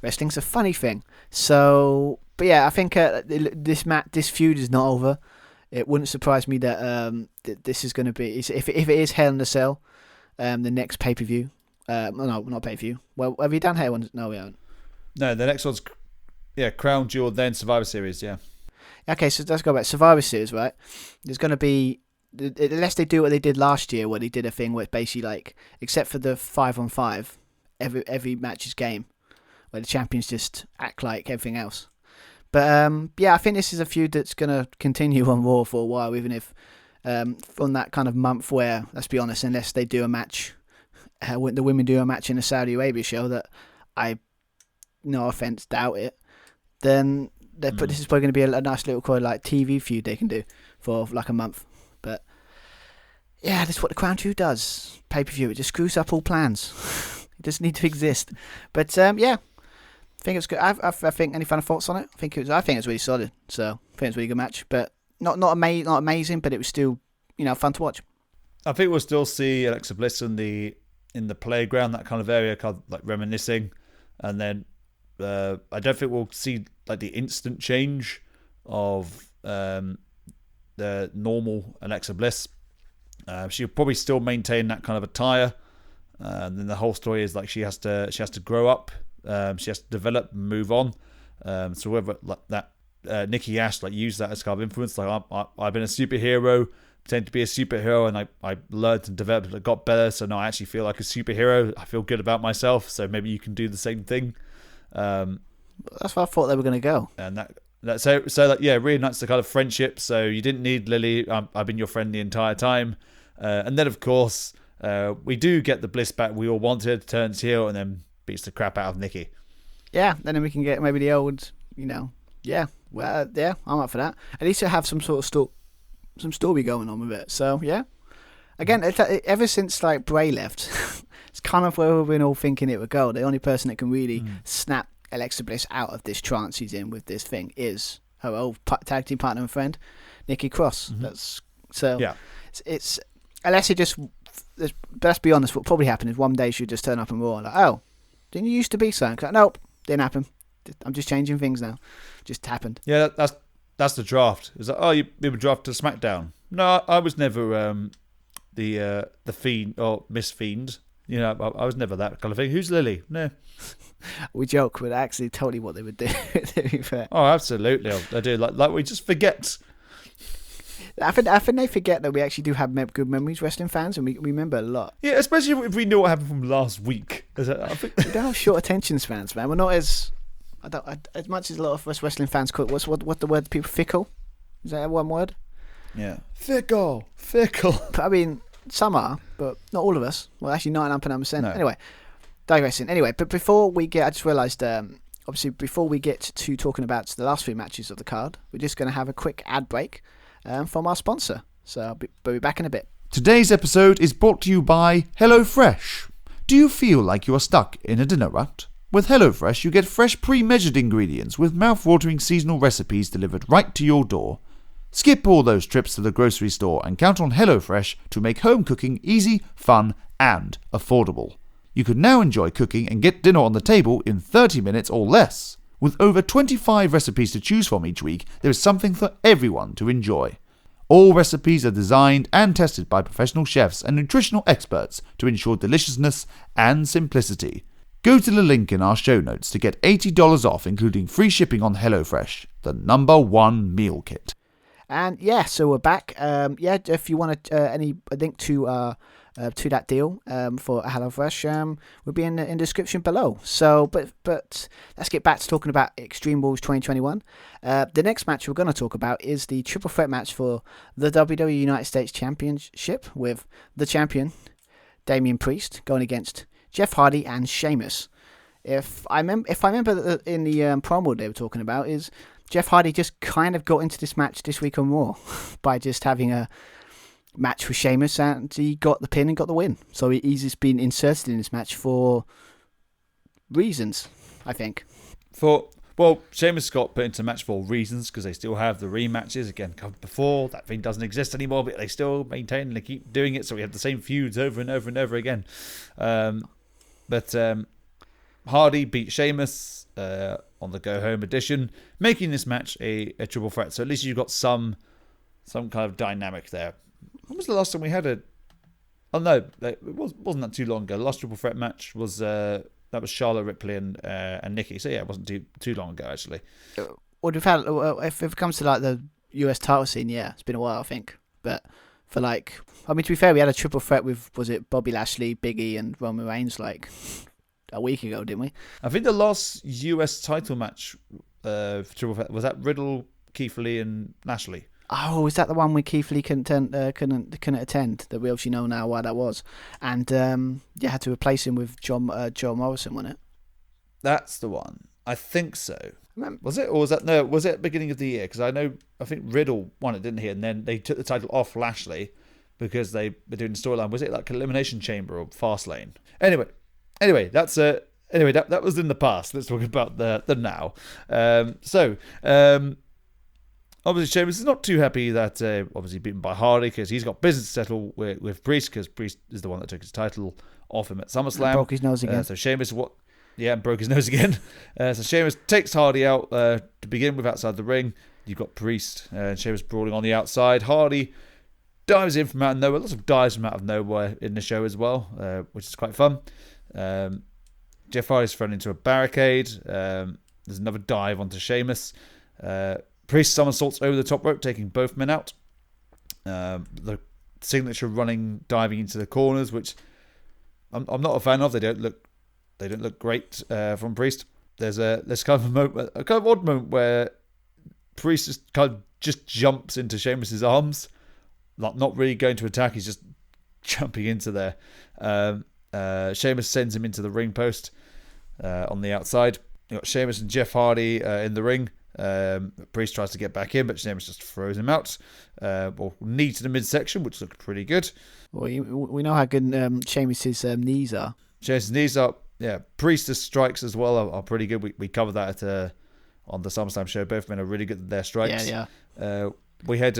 wrestling's a funny thing. So, but I think this feud is not over. It wouldn't surprise me that this is going to be if it is Hell in a Cell, the next pay-per-view. No, not pay-per-view. Well, have you done Hell in? No, we haven't. No, the next one's Crown Jewel, then Survivor Series. Yeah. Okay, so let's go back. Survivor Series, right? There's going to be, unless they do what they did last year, where they did a thing where it's basically like, except for the 5-on-5, every match is game, where the champions just act like everything else. But I think this is a feud that's going to continue on Raw for a while, even if from that kind of month where, let's be honest, unless they do a match, when the women do a match in a Saudi Arabia show that I, no offense, doubt it, then this is probably going to be a nice little like TV feud they can do for like a month. But that's what the Crown Jewel does. Pay-per-view, it just screws up all plans. It doesn't need to exist. But I think it's good. I think any final thoughts on it? I think it was really solid. So I think it's a really good match, but not amazing, but it was still fun to watch. I think we'll still see Alexa Bliss in the playground, that kind of area, kind of like reminiscing, and then I don't think we'll see like the instant change of the normal Alexa Bliss. She'll probably still maintain that kind of attire, and then the whole story is like she has to grow up. She has to develop and move on. So whether like that Nikki Ash used that as kind of influence. I've been a superhero, pretend to be a superhero, and I learned and developed and got better. So now I actually feel like a superhero. I feel good about myself. So maybe you can do the same thing. That's where I thought they were going to go. And reunites the kind of friendship. So you didn't need Lily. I've been your friend the entire time. And then of course we do get the Bliss back we all wanted. Turns heel and then beats the crap out of Nikki. Yeah, then we can get maybe the old, yeah, I'm up for that. At least to have some sort of some story going on with it. So yeah, again, ever since Bray left, it's kind of where we've been all thinking it would go. The only person that can really snap Alexa Bliss out of this trance he's in with this thing is her old tag team partner and friend, Nikki Cross. That's so. Yeah, it's unless it just. Let's be honest. What probably happened is one day she'd just turn up and Raw oh, didn't you used to be something? Nope, didn't happen. I'm just changing things now. Just happened. Yeah, that's the draft. It's you were drafted to SmackDown. No, I was never the Fiend or Miss Fiend. I was never that kind of thing. Who's Lily? No. We joke, but actually totally what they would do. To be fair. Oh, absolutely. I do. Like we just forget. I think they forget that we actually do have good memories, wrestling fans, and we remember a lot. Yeah, especially if we know what happened from last week. We don't have short attention spans, man. We're not as much as a lot of us wrestling fans call it. What the word people fickle? Is that one word? Yeah, fickle. But, I mean, some are, but not all of us. Well, actually, 99%. No. Anyway, digressing. Anyway, but before we get, I just realised, obviously, before we get to talking about the last 3 matches of the card, we're just going to have a quick ad break from our sponsor. So I'll be back in a bit. Today's episode is brought to you by HelloFresh. Do you feel like you are stuck in a dinner rut? With HelloFresh, you get fresh pre-measured ingredients with mouth-watering seasonal recipes delivered right to your door. Skip all those trips to the grocery store and count on HelloFresh to make home cooking easy, fun, and affordable. You can now enjoy cooking and get dinner on the table in 30 minutes or less. With over 25 recipes to choose from each week, there is something for everyone to enjoy. All recipes are designed and tested by professional chefs and nutritional experts to ensure deliciousness and simplicity. Go to the link in our show notes to get $80 off, including free shipping on HelloFresh, the #1 meal kit. And yeah, so we're back. If you want a link to that deal for HelloFresh, will be in the description below. So, but let's get back to talking about Extreme Rules 2021. The next match we're going to talk about is the triple threat match for the WWE United States Championship with the champion Damian Priest going against Jeff Hardy and Sheamus. If I remember in the promo they were talking about is Jeff Hardy just kind of got into this match this week on Raw by just having a match with Sheamus, and he got the pin and got the win. So he's just been inserted in this match for reasons, I think. Sheamus got put into match for reasons because they still have the rematches again covered before. That thing doesn't exist anymore, but they still maintain and they keep doing it. So we have the same feuds over and over and over again. But Hardy beat Sheamus on the Go Home edition, making this match a triple threat. So at least you've got some kind of dynamic there. When was the last time we had a? Oh no, it wasn't that too long ago. The last triple threat match was that was Charlotte, Ripley, and Nikki. So yeah, it wasn't too long ago actually. Well, we've had if it comes to the US title scene, yeah, it's been a while I think. But for to be fair, we had a triple threat with Bobby Lashley, Big E, and Roman Reigns a week ago, didn't we? I think the last US title match triple threat was that Riddle, Keith Lee, and Lashley. Oh, is that the one where Keith Lee couldn't attend? That we obviously know now why that was, and had to replace him with John Morrison, wasn't it? That's the one. I think so. Was it, or was that no? Was it at the beginning of the year? Because I think Riddle won it, didn't he? And then they took the title off Lashley because they were doing the storyline. Was it like Elimination Chamber or Fastlane? Anyway, that was in the past. Let's talk about the now. Obviously, Sheamus is not too happy that obviously beaten by Hardy because he's got business to settle with Priest because Priest is the one that took his title off him at SummerSlam. And broke his nose again. So Sheamus broke his nose again. So Sheamus takes Hardy out to begin with outside the ring. You've got Priest and Sheamus brawling on the outside. Hardy dives in from out of nowhere. Lots of dives from out of nowhere in the show as well, which is quite fun. Jeff Hardy's thrown into a barricade. There's another dive onto Sheamus. Priest somersaults over the top rope, taking both men out. The signature running, diving into the corners, which I'm not a fan of. They don't look great from Priest. There's kind of a moment, a kind of odd moment where Priest just jumps into Sheamus's arms, not really going to attack. He's just jumping into there. Sheamus sends him into the ring post on the outside. You got Sheamus and Jeff Hardy in the ring. Priest tries to get back in, but Sheamus just throws him out. Or knee to the midsection, which looked pretty good. Well, we know how good Sheamus's knees are. Sheamus's knees up. Yeah, Priest's strikes as well are pretty good. We covered that on the SummerSlam show. Both men are really good at their strikes. Yeah. We had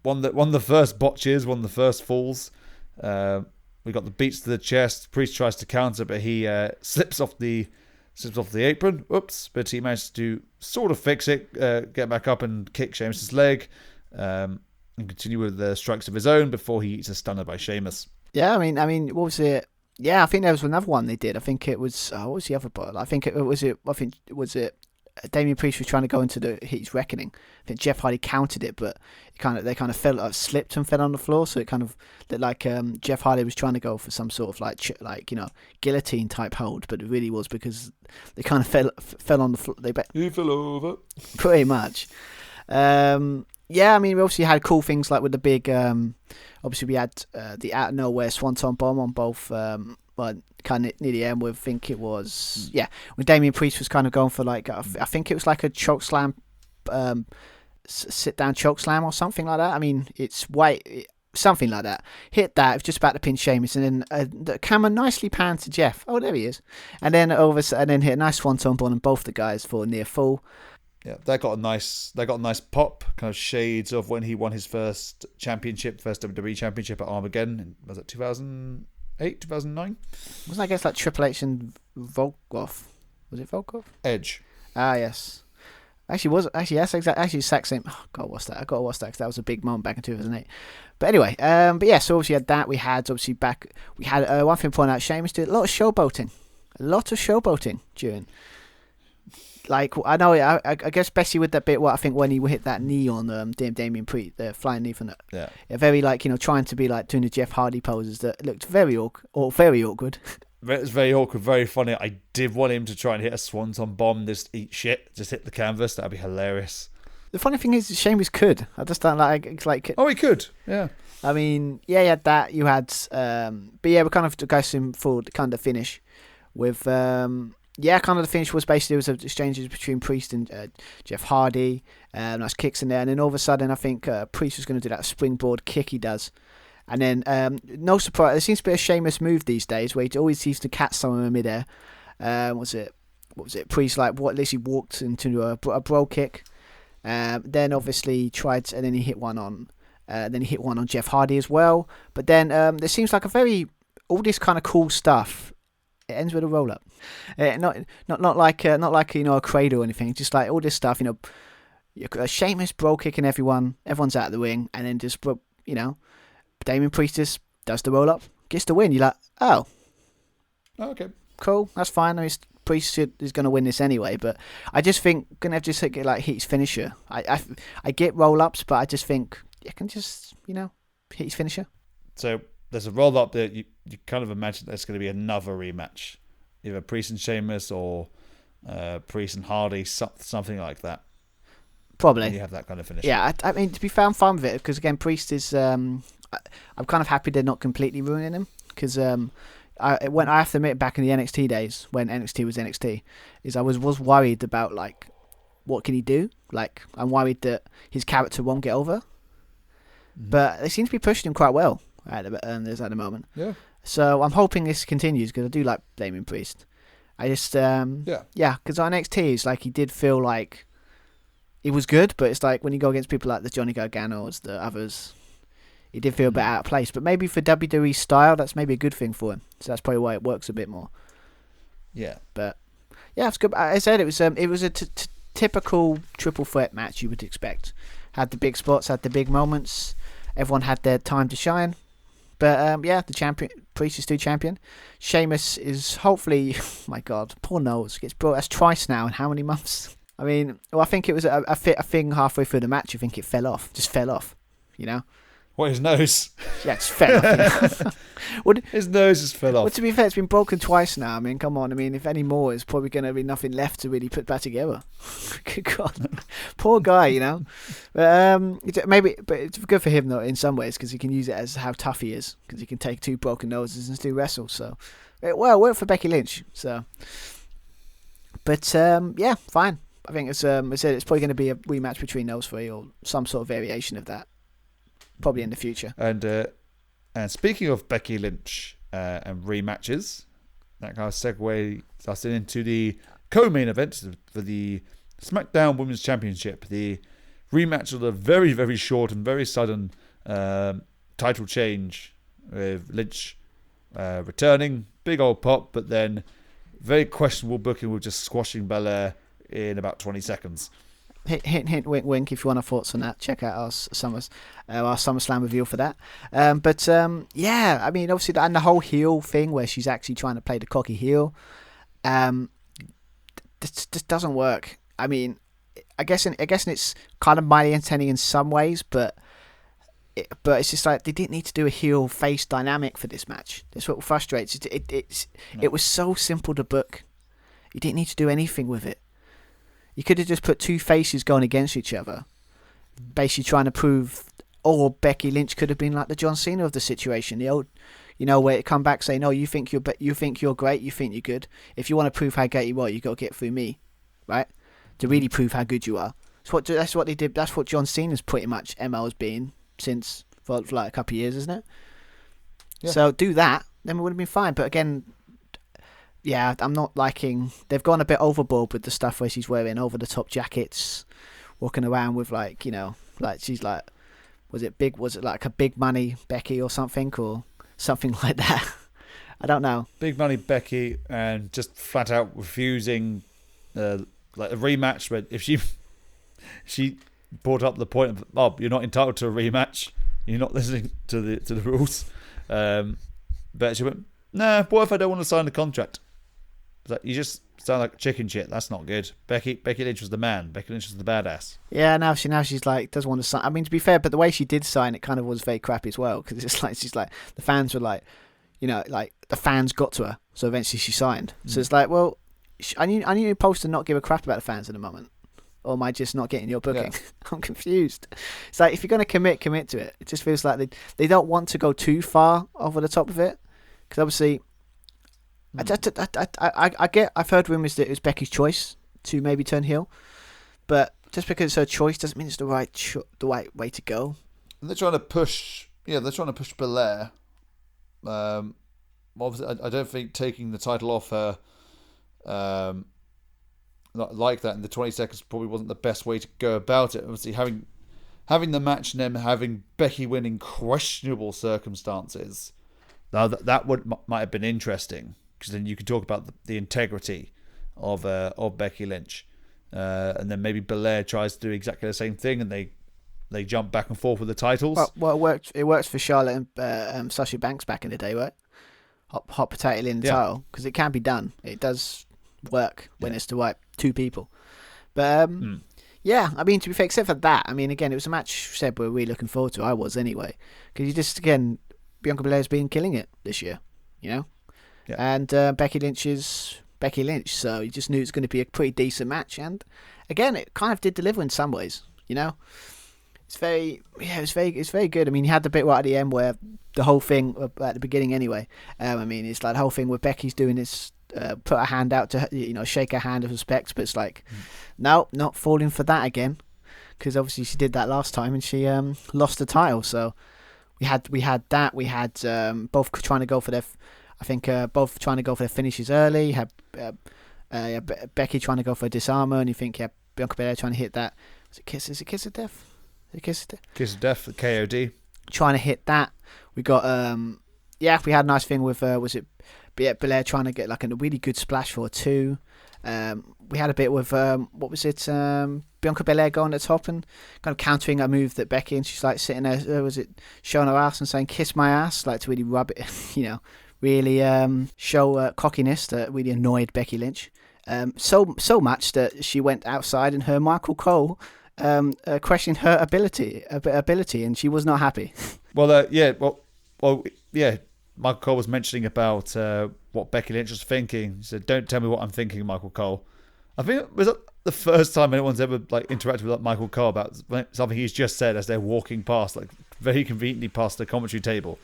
one of the first botches, one of the first falls. We got the beats to the chest. Priest tries to counter, but he slips off the apron. Oops! But he managed to sort of fix it, get back up and kick Sheamus's leg, and continue with the strikes of his own before he eats a stunner by Sheamus. Yeah, I mean, what was it? Yeah, I think there was another one they did. I think it was what was the other bottle? I think Damian Priest was trying to go into his reckoning. I think Jeff Hardy countered it, but they kind of fell, slipped and fell on the floor. So it kind of looked like Jeff Hardy was trying to go for some sort of guillotine type hold, but it really was because they kind of fell on the floor. He fell over. Pretty much. Yeah, I mean, we obviously had cool things like with the big. Obviously, we had the out of nowhere Swanton Bomb on both. Kind of near the end, I think it was when Damian Priest was kind of going for I think it was like a choke slam, sit down choke slam or something like that. I mean, it's something like that. Hit that, it was just about to pin Sheamus, and then the camera nicely panned to Jeff. Oh, there he is, and then hit a nice Swanton Bomb on both the guys for a near full. Yeah, they got a nice pop, kind of shades of when he won his first WWE championship at Armageddon. Was it 2008, 2009? Wasn't I guess like Triple H and Volkov? Was it Volkov? Edge. Ah, yes. Yes, exactly. Actually, exact same. Oh, God, what's that? I got to watch that because that was a big moment back in 2008. But anyway, so obviously had that. We had one thing to point out. Sheamus did a lot of showboating. During. Like, I know, I guess especially with that bit, I think when he hit that knee on Damian Priest, the flying knee from that. Yeah. Very trying to be like doing the Jeff Hardy poses that looked very awkward. It was very awkward, very funny. I did want him to try and hit a Swanton Bomb, just eat shit, just hit the canvas. That'd be hilarious. The funny thing is, Sheamus could. I just don't like. Oh, he could. Yeah. I mean, you had that. You had, but yeah, we kind of guys him for kind of finish with. Kind of the finish was basically there was exchanges between Priest and Jeff Hardy. Nice kicks in there, and then all of a sudden, I think Priest was going to do that springboard kick he does. And then, no surprise, there seems to be a Sheamus move these days where he always seems to catch someone in midair. What was it? Priest literally walked into a bro kick. Then obviously tried, and then he hit one on. Then he hit one on Jeff Hardy as well. But then there seems like all this kind of cool stuff. It ends with a roll up. Not like a cradle or anything. Just like all this stuff. Sheamus bro kicking everyone. Everyone's out of the ring, and then just Damian Priest just does the roll up, gets the win. You're like, oh, okay, cool, that's fine. I mean, Priest is going to win this anyway, but I just think gonna have to just get like Heat's finisher. I get roll ups, but I just think you can just Heat's finisher. So there's a roll up that you kind of imagine there's going to be another rematch, either Priest and Sheamus or Priest and Hardy, something like that. Probably. And you have that kind of finish. Yeah, I mean, to be fair, I'm fine with it because again, Priest is. I'm kind of happy they're not completely ruining him because I have to admit, back in the NXT days when NXT was NXT, is I was worried about like what can he do? Like I'm worried that his character won't get over. Mm-hmm. But they seem to be pushing him quite well at the moment. Yeah. So I'm hoping this continues because I do like Damian Priest. I just because on NXT it's like he did feel like he was good, but it's like when you go against people like the Johnny Garganos, the others, he did feel a bit out of place. But maybe for WWE style, that's maybe a good thing for him. So that's probably why it works a bit more. Yeah. But yeah, it's good. I said it was a typical triple threat match you would expect. Had the big spots, had the big moments. Everyone had their time to shine. But the champion, Priest is still champion. Sheamus is hopefully, my God, poor nose gets brought. That's twice now in how many months? I mean, well, I think it was a thing halfway through the match. I think it just fell off, you know? What, his nose? Yeah, it's fell off. His nose just fell off. Well, to be fair, it's been broken twice now. I mean, come on. I mean, if any more, there's probably going to be nothing left to really put back together. Good God. Poor guy, you know? But it's good for him, though, in some ways, because he can use it as how tough he is, because he can take 2 broken noses and still wrestle. So, it worked for Becky Lynch. So, but, yeah, fine. I think it's probably going to be a rematch between those 3 or some sort of variation of that. Probably in the future. And speaking of Becky Lynch and rematches, that kind of segue us into the co-main event for the SmackDown Women's Championship. The rematch of the very, very short and very sudden title change with Lynch returning. Big old pop, but then very questionable booking with just squashing Belair in about 20 seconds. Hint, hint, wink, wink. If you want our thoughts on that, check out our SummerSlam review for that. Yeah, I mean, obviously, and the whole heel thing where she's actually trying to play the cocky heel, this doesn't work. I mean, I guess it's kind of mildly entertaining in some ways, but it's just like they didn't need to do a heel face dynamic for this match. That's what frustrates. It was so simple to book. You didn't need to do anything with it. You could have just put 2 faces going against each other, basically trying to prove. Or Becky Lynch could have been like the John Cena of the situation, the old, you know, where it come back saying, "No, you think you're great, you think you're good. If you want to prove how great you are, you got to get through me, right? To really prove how good you are." That's what they did. That's what John Cena's pretty much MO has been since for like a couple of years, isn't it? Yeah. So do that, then we would have been fine. But again. Yeah, I'm not liking. They've gone a bit overboard with the stuff where she's wearing over the top jackets, walking around with like, you know, like she's like, was it like a big money Becky or something like that? I don't know. Big money Becky, and just flat out refusing like a rematch. But if she brought up the point of, "Oh, you're not entitled to a rematch. You're not listening to the rules." But she went, "Nah, what if I don't want to sign the contract?" Like, you just sound like chicken shit. That's not good. Becky Lynch was the man. Becky Lynch was the badass. Yeah, now she's like doesn't want to sign. I mean, to be fair, but the way she did sign it kind of was very crappy as well, because it's like she's like the fans were like, you know, like the fans got to her, so eventually she signed. So it's like, well, I need you supposed to not give a crap about the fans at the moment, or am I just not getting your booking? Yeah. I'm confused. It's like if you're gonna commit to it. It just feels like they don't want to go too far over the top of it, because obviously. I've heard rumours that it was Becky's choice to maybe turn heel, but just because it's her choice doesn't mean it's the right way to go. And they're trying to push Belair. Obviously, I don't think taking the title off her, like that in the 20 seconds probably wasn't the best way to go about it. Obviously, having the match and then having Becky win in questionable circumstances, now that might have been interesting. Because then you can talk about the integrity of Becky Lynch, and then maybe Belair tries to do exactly the same thing, and they jump back and forth with the titles. Well, it works for Charlotte and Sasha Banks back in the day, right? Hot potato in the title, because it can be done. It does work when it's the right 2 people. But yeah, I mean, to be fair, except for that, I mean, again, it was a match said we're really looking forward to. I was anyway, because you just Bianca Belair's been killing it this year, you know. Yeah. And Becky Lynch is Becky Lynch, so you just knew it was going to be a pretty decent match. And again, it kind of did deliver in some ways. You know, it's very good. I mean, you had the bit right at the end where the whole thing at the beginning, anyway. I mean, it's like the whole thing where Becky's doing this, put her hand out to, you know, shake her hand of respect, but it's like, no, not falling for that again, because obviously she did that last time and she lost the title. So we had that. We had both trying to go for their. I think both trying to go for their finishes early. You had Becky trying to go for a disarmer, and you think Bianca Belair trying to hit that. Is it Kiss of Death? Kiss of Death, the KOD. Trying to hit that. We got we had a nice thing with Belair trying to get like a really good splash for a 2. We had a bit with Bianca Belair going at the top and kind of countering a move that Becky, and she's like sitting there, showing her ass and saying "kiss my ass," like to really rub it, you know. Really show cockiness that really annoyed Becky Lynch. So much that she went outside and her Michael Cole questioned her ability, and she was not happy. Well, yeah. Michael Cole was mentioning about what Becky Lynch was thinking. He said, "Don't tell me what I'm thinking, Michael Cole." I think it was the first time anyone's ever interacted with Michael Cole about something he's just said as they're walking past, very conveniently past the commentary table.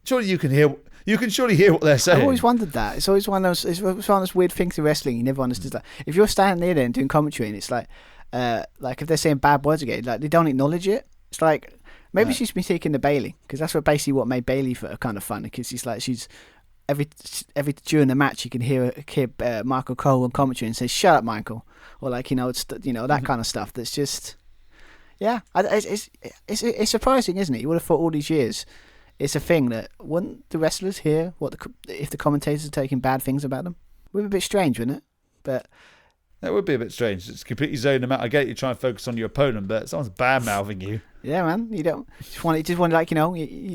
Surely you can hear. You can surely hear what they're saying. I've always wondered that. It's always one of those weird things in wrestling. You never understood that. If you're standing there and doing commentary, and it's like if they're saying bad words again, they don't acknowledge it. It's like maybe she's been taking the Bailey, because that's basically what made Bailey for kind of fun. Because she's every during the match you can hear Michael Cole on commentary and say, "Shut up, Michael," or that kind of stuff. That's just it's surprising, isn't it? You would have thought all these years. It's a thing that wouldn't the wrestlers hear if the commentators are taking bad things about them? It would be a bit strange, wouldn't it? But that would be a bit strange. It's completely zoning them out. I get you trying to focus on your opponent, but someone's bad mouthing you. Yeah, man. You don't just want you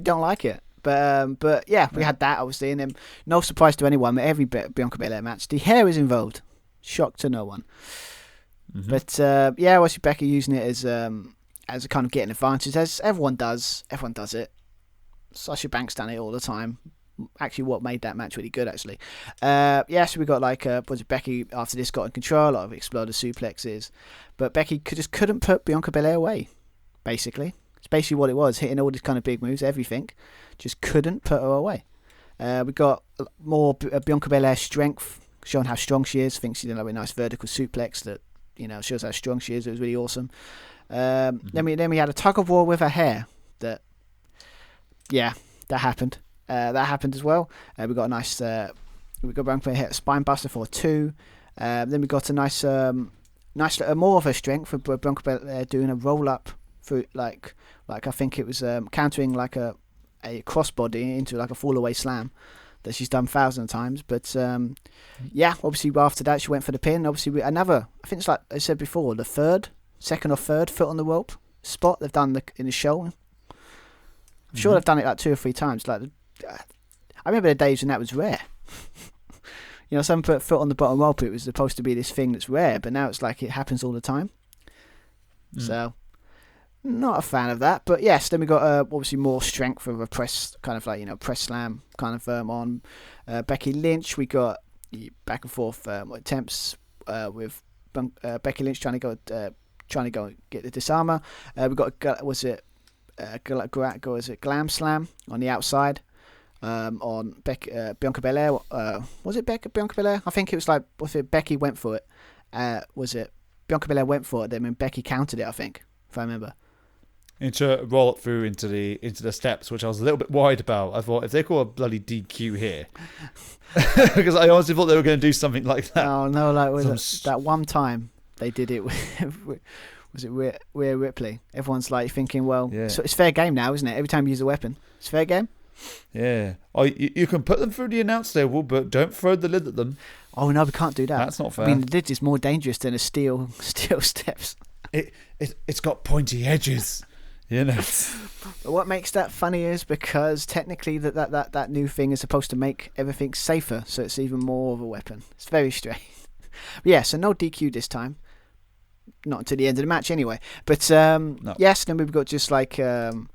don't like it. But yeah, we had that obviously, and then no surprise to anyone. Every Bianca Belair match, the hair is involved. Shock to no one. Mm-hmm. But obviously Becky using it as a kind of getting advantage, as everyone does. Everyone does it. Sasha Banks done it all the time. Actually, what made that match really good, actually. So we got Becky after this got in control, a lot of exploder suplexes, but Becky just couldn't put Bianca Belair away. Basically, it's basically what it was, hitting all these kind of big moves, everything, just couldn't put her away. We got more Bianca Belair strength, showing how strong she is. I think she did a nice vertical suplex that shows how strong she is. It was really awesome. Then we had a tug of war with her hair. That happened. That happened as well. We got a nice. We got Bianca Belair hit a spine buster for 2. Then we got a nice more of her strength for Bianca Belair doing a roll up through like I think it was countering like a crossbody into like a fall away slam that she's done thousands of times. But obviously after that she went for the pin. Obviously I think it's like I said before, the second or third foot on the rope spot they've done in the show. I'm sure they've done it like 2 or 3 times. Like, I remember the days when that was rare. Someone put a foot on the bottom rope. It was supposed to be this thing that's rare, but now it's like it happens all the time. So, not a fan of that. But yes, then we got obviously more strength of a press, kind of press slam kind of on Becky Lynch. We got back and forth attempts with Becky Lynch trying to go and get the disarmer. We got Glam Slam on the outside on Bianca Belair. Was it Bianca Belair? I think it was Becky went for it. Was it Bianca Belair went for it, then when Becky countered it, I think, if I remember. Into roll up through into the steps, which I was a little bit worried about. I thought if they call a bloody DQ here, because I honestly thought they were going to do something like that. Oh no, that one time they did it with was it Rhea Ripley? Everyone's like thinking, well, so it's fair game now, isn't it? Every time you use a weapon, it's fair game. Yeah. Oh, you can put them through the announce table, but don't throw the lid at them. Oh no, we can't do that. That's not fair. I mean, the lid is more dangerous than a steel steps. It's got pointy edges. But what makes that funny is because technically that new thing is supposed to make everything safer, so it's even more of a weapon. It's very strange. So no DQ this time. Not until the end of the match anyway. But no. Yes, then we've got just like and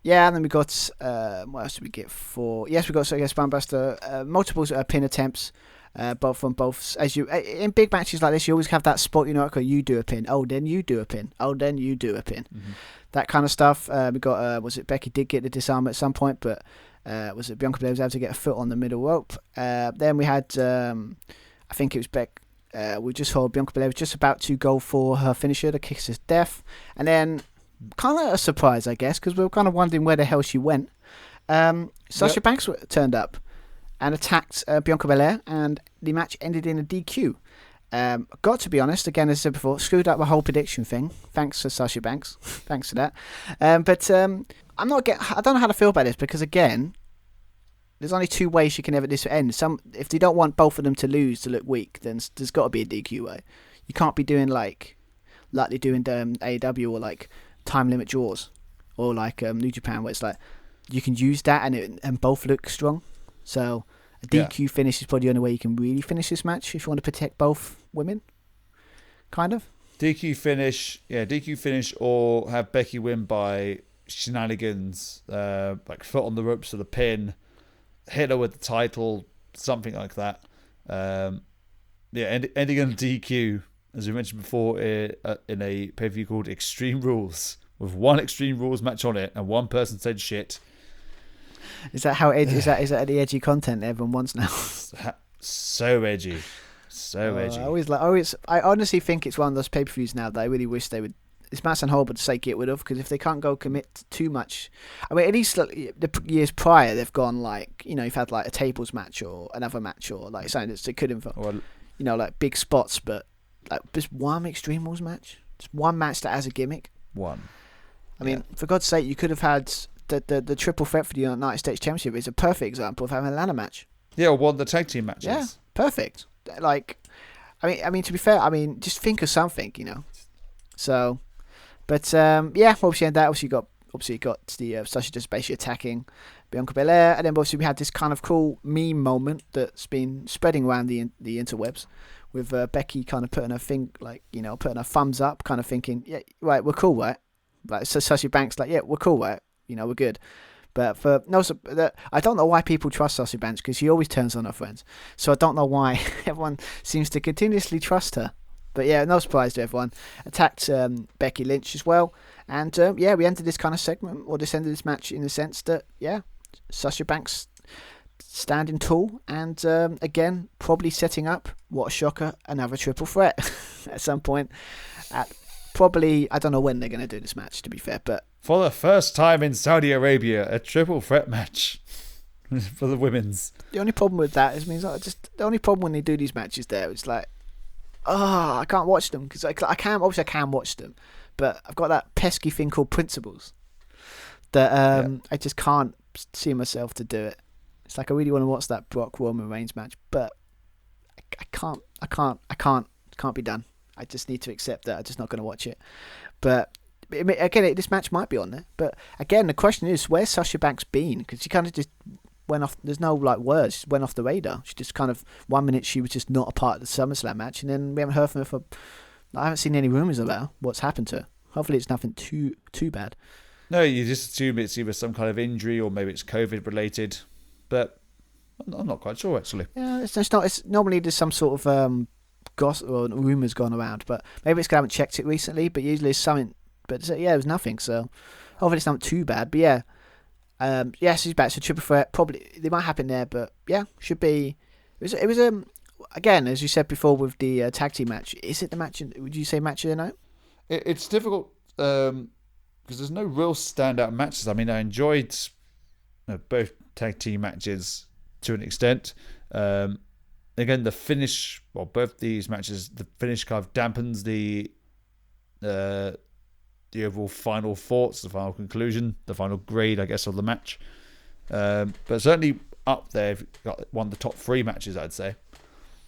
then we got what else did we get for? Yes, we got Spinebuster, multiple pin attempts, both from both. As you in big matches like this, you always have that spot. You do a pin. Oh, then you do a pin. Oh, then you do a pin. Mm-hmm. That kind of stuff. We got was it Becky did get the disarm at some point, but was it Bianca Belair was able to get a foot on the middle rope. Then we had I think it was Beck. We just saw Bianca Belair was just about to go for her finisher, the kiss of death, and then kind of a surprise, I guess, because we were kind of wondering where the hell she went. Sasha Banks turned up and attacked Bianca Belair, and the match ended in a DQ. Got to be honest, again, as I said before, screwed up the whole prediction thing. Thanks to Sasha Banks. Thanks for that. But I don't know how to feel about this, because again, there's only 2 ways you can have this end. If they don't want both of them to lose to look weak, then there's got to be a DQ way. You can't be doing like they do in AEW or like time limit draws or like New Japan, where it's like you can use that and both look strong. So A DQ finish is probably the only way you can really finish this match if you want to protect both women. Kind of. DQ finish, or have Becky win by shenanigans, like foot on the ropes for the pin, hit her with the title, something like that. Ending on DQ, as we mentioned before, in a pay-per-view called Extreme Rules, with one Extreme Rules match on it, and one person said shit. Is that how edgy? Is that the edgy content everyone wants now? So edgy, edgy. I honestly think it's one of those pay-per-views now that I really wish they would. It's mass and horrible to say get rid of, because if they can't go commit too much, I mean, at least the years prior they've gone like, you've had like a tables match or another match or like something that could involve, like big spots, but like just one Extreme Rules match, just one match that has a gimmick. One. I mean, for God's sake, you could have had the triple threat for the United States Championship. Is a perfect example of having a ladder match. Yeah, or one of the tag team matches. Yeah, perfect. Like, I mean, to be fair, just think of something, So, but obviously, and that obviously you got the Sasha just basically attacking Bianca Belair, and then obviously we had this kind of cool meme moment that's been spreading around the interwebs, with Becky kind of putting her thumbs up, kind of thinking, yeah, right, we're cool, right? Like, so Sasha Banks like, yeah, we're cool, right? We're good. But I don't know why people trust Sasha Banks, because she always turns on her friends. So I don't know why everyone seems to continuously trust her. But yeah, no surprise to everyone. Attacked Becky Lynch as well. And we entered this kind of segment, or this ended this match in the sense that, Sasha Banks standing tall and again, probably setting up, what a shocker, another triple threat at some point. Probably, I don't know when they're going to do this match, to be fair, but for the first time in Saudi Arabia, a triple threat match for the women's. The only problem with that is, the only problem when they do these matches there, it's like, I can't watch them, because I can watch them, but I've got that pesky thing called principles that I just can't see myself to do it. It's like I really want to watch that Brock Roman Reigns match, but I can't be done. I just need to accept that I'm just not going to watch it. But again, this match might be on there. But again, the question is, where's Sasha Banks been? Because she kind of just went off. There's no like words. She went off the radar. She just kind of 1 minute she was just not a part of the SummerSlam match, and then we haven't heard from her for. I haven't seen any rumors about what's happened to her. Hopefully, it's nothing too bad. No, you just assume it's either some kind of injury or maybe it's COVID related, but I'm not quite sure actually. Yeah, it's not. It's normally there's some sort of gossip or rumours gone around, but maybe it's because I haven't checked it recently. But usually it's something. But yeah, it was nothing. So hopefully it's not too bad. But yeah, she's back. So triple threat probably they might happen there, but yeah, should be. It was again, as you said before with the tag team match. Is it the match? Would you say match of the night? It's difficult because there's no real standout matches. I mean, I enjoyed both tag team matches to an extent. Again, the finish, well, both these matches, the finish kind of dampens the overall final thoughts, the final conclusion, the final grade, I guess, of the match. But certainly up there, got one of the top three matches, I'd say.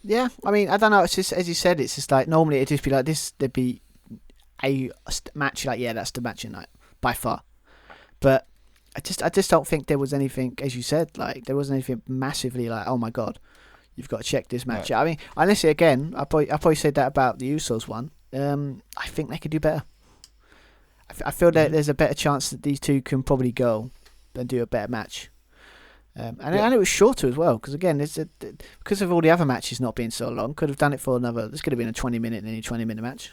Yeah, I mean, I don't know. It's just, as you said, it's just like normally it'd just be like this. There'd be a match like, yeah, that's the match of the night by far. But I just don't think there was anything, as you said, like there wasn't anything massively like, oh my god, you've got to check this match out. I mean, honestly, again, I probably said that about the Usos one. I think they could do better. I feel that there's a better chance that these two can probably go and do a better match. And it was shorter as well, because again, because of all the other matches not being so long, could have done it for another. This could have been a 20-minute, nearly 20-minute match.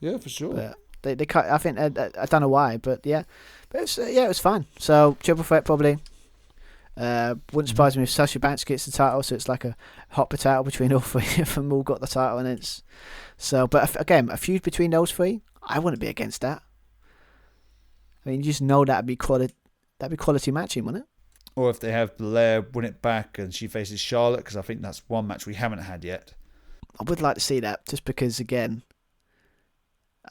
Yeah, for sure. But they cut. I think I don't know why, but yeah, it was fine. So triple threat probably. Wouldn't surprise me if Sasha Banks gets the title, so it's like a hot potato between all three of them all got the title, and it's so. But again, a feud between those three, I wouldn't be against that. I mean, you just know that'd be quality matching, wouldn't it? Or if they have Belair win it back and she faces Charlotte, because I think that's one match we haven't had yet. I would like to see that, just because again,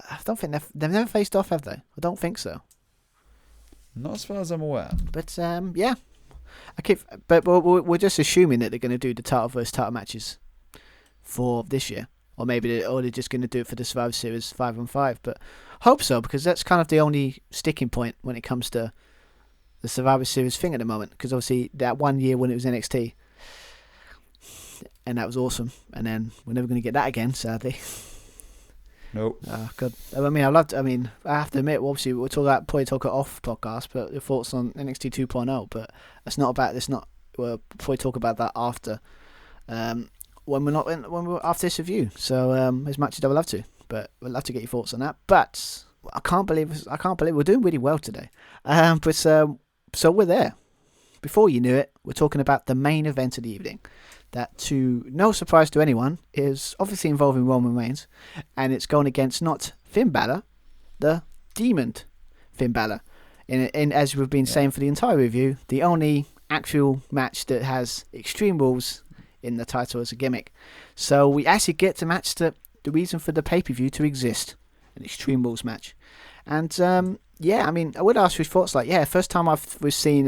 I don't think they've never faced off, have they? I don't think so. Not as far as I'm aware. But yeah. But we're just assuming that they're going to do the title versus title matches for this year, or maybe they're just going to do it for the Survivor Series 5-on-5. But hope so, because that's kind of the only sticking point when it comes to the Survivor Series thing at the moment, because obviously that 1 year when it was NXT, and that was awesome, and then we're never going to get that again, sadly. Nope. Oh, God. I mean, I have to admit, obviously we'll probably talk it off podcast, but your thoughts on NXT 2.0, but that's not about this. We'll probably talk about that after, when we're after this review. So as much as I would love to, but we'd love to get your thoughts on that. But I can't believe we're doing really well today. So we're there. Before you knew it, we're talking about the main event of the evening. That, to no surprise to anyone, is obviously involving Roman Reigns, and it's going against not Finn Balor, the Demon Finn Balor. In as we've been saying for the entire review, the only actual match that has Extreme Rules in the title as a gimmick. So we actually get to match the reason for the pay-per-view to exist, an Extreme Rules match. And I mean, I would ask your thoughts. First time we've seen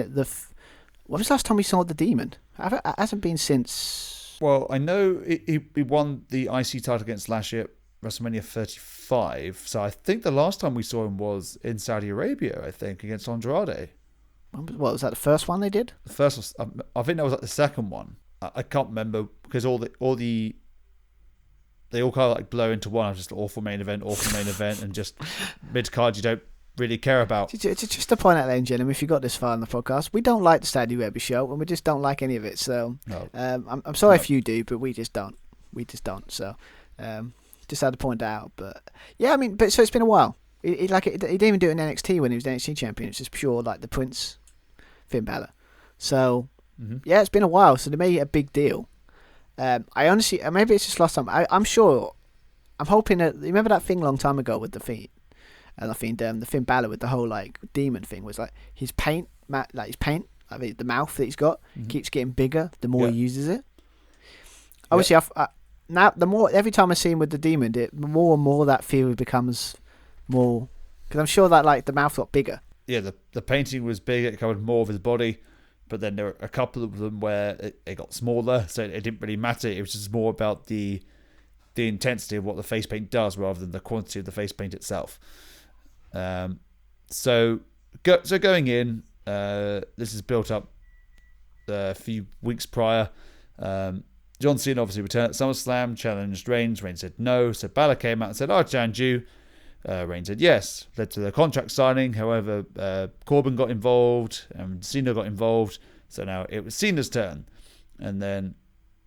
when was the last time we saw the Demon? It hasn't been since. Well, I know he won the IC title against Lashley at WrestleMania 35. So I think the last time we saw him was in Saudi Arabia, I think, against Andrade. What was that, the first one they did? The first was, I think that was like the second one. I can't remember, because they all kind of like blow into one. Just awful main event, and just mid card you don't really care about. Just to point out, ladies and gentlemen, if you got this far in the podcast, we don't like the Saudi Arabia show, and we just don't like any of it. So no. I'm sorry if you do, but we just don't. So just had to point that out. But yeah, I mean, so it's been a while. He didn't even do it in NXT when he was NXT champion. It's just pure like the Prince Finn Balor. So yeah, it's been a while. So they made it a big deal. I honestly, maybe it's just last time. I'm hoping that, remember that thing a long time ago with the feet. And I think the Finn Balor with the whole like demon thing was like his paint, the mouth that he's got keeps getting bigger the more he uses it. Obviously, now every time I see him with the demon, more and more that theory becomes more, because I'm sure that like the mouth got bigger. Yeah, the painting was bigger, it covered more of his body, but then there were a couple of them where it got smaller, so it didn't really matter. It was just more about the intensity of what the face paint does rather than the quantity of the face paint itself. So going in, this is built up a few weeks prior. John Cena obviously returned at SummerSlam, challenged Reigns. Reigns said no, so Balor came out and said, "I challenge you." Reigns said yes, led to the contract signing. However, Corbin got involved and Cena got involved, so now it was Cena's turn. And then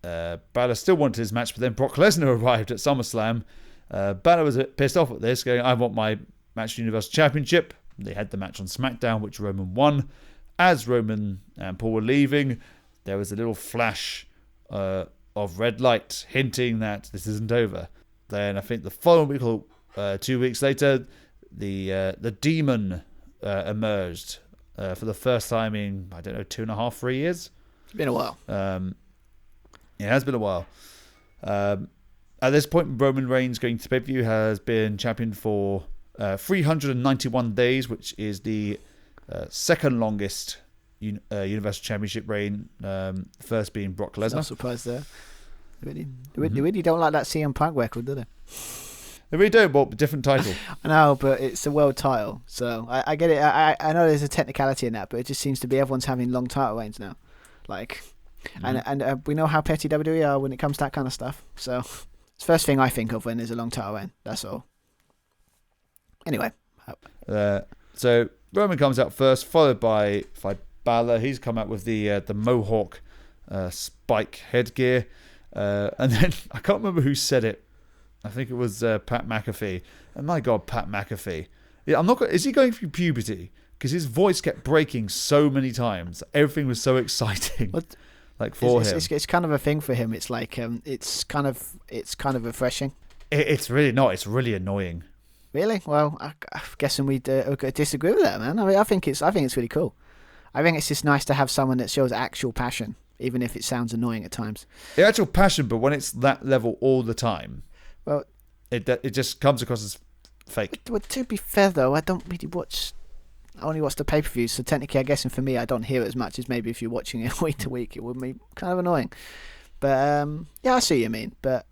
Balor still wanted his match, but then Brock Lesnar arrived at SummerSlam. Balor was a bit pissed off at this, going, "I want my Match Universal Championship." They had the match on SmackDown, which Roman won. As Roman and Paul were leaving, there was a little flash of red light, hinting that this isn't over. Then I think the following week, or 2 weeks later, the Demon emerged for the first time in, 2.5, 3 years. It's been a while. It has been a while. At this point, Roman Reigns going to pay-per-view has been champion for 391 days, which is the second longest Universal Championship reign, first being Brock Lesnar. No surprise there. They really don't like that CM Punk record, do they? They really don't, but different title. I know, but it's a world title, so I get it. I know there's a technicality in that, but it just seems to be everyone's having long title reigns now. And we know how petty WWE are when it comes to that kind of stuff. So it's the first thing I think of when there's a long title reign. That's all. Anyway. So Roman comes out first, followed by Balor. He's come out with the Mohawk spike headgear. And then, I can't remember who said it. I think it was Pat McAfee. And my God, Pat McAfee. Yeah, is he going through puberty? Because his voice kept breaking so many times. Everything was so exciting. For him. It's kind of a thing for him. It's like it's kind of refreshing. It's really not. It's really annoying. Really? Well, I'm guessing we disagree with that, man. I mean, I think it's really cool. I think it's just nice to have someone that shows actual passion, even if it sounds annoying at times. The actual passion, but when it's that level all the time, well, it just comes across as fake. Well, to be fair though, I don't really watch. I only watch the pay-per-views, so technically, I guess, and for me, I don't hear it as much as maybe if you're watching it week to week. It would be kind of annoying. But yeah, I see what you mean. But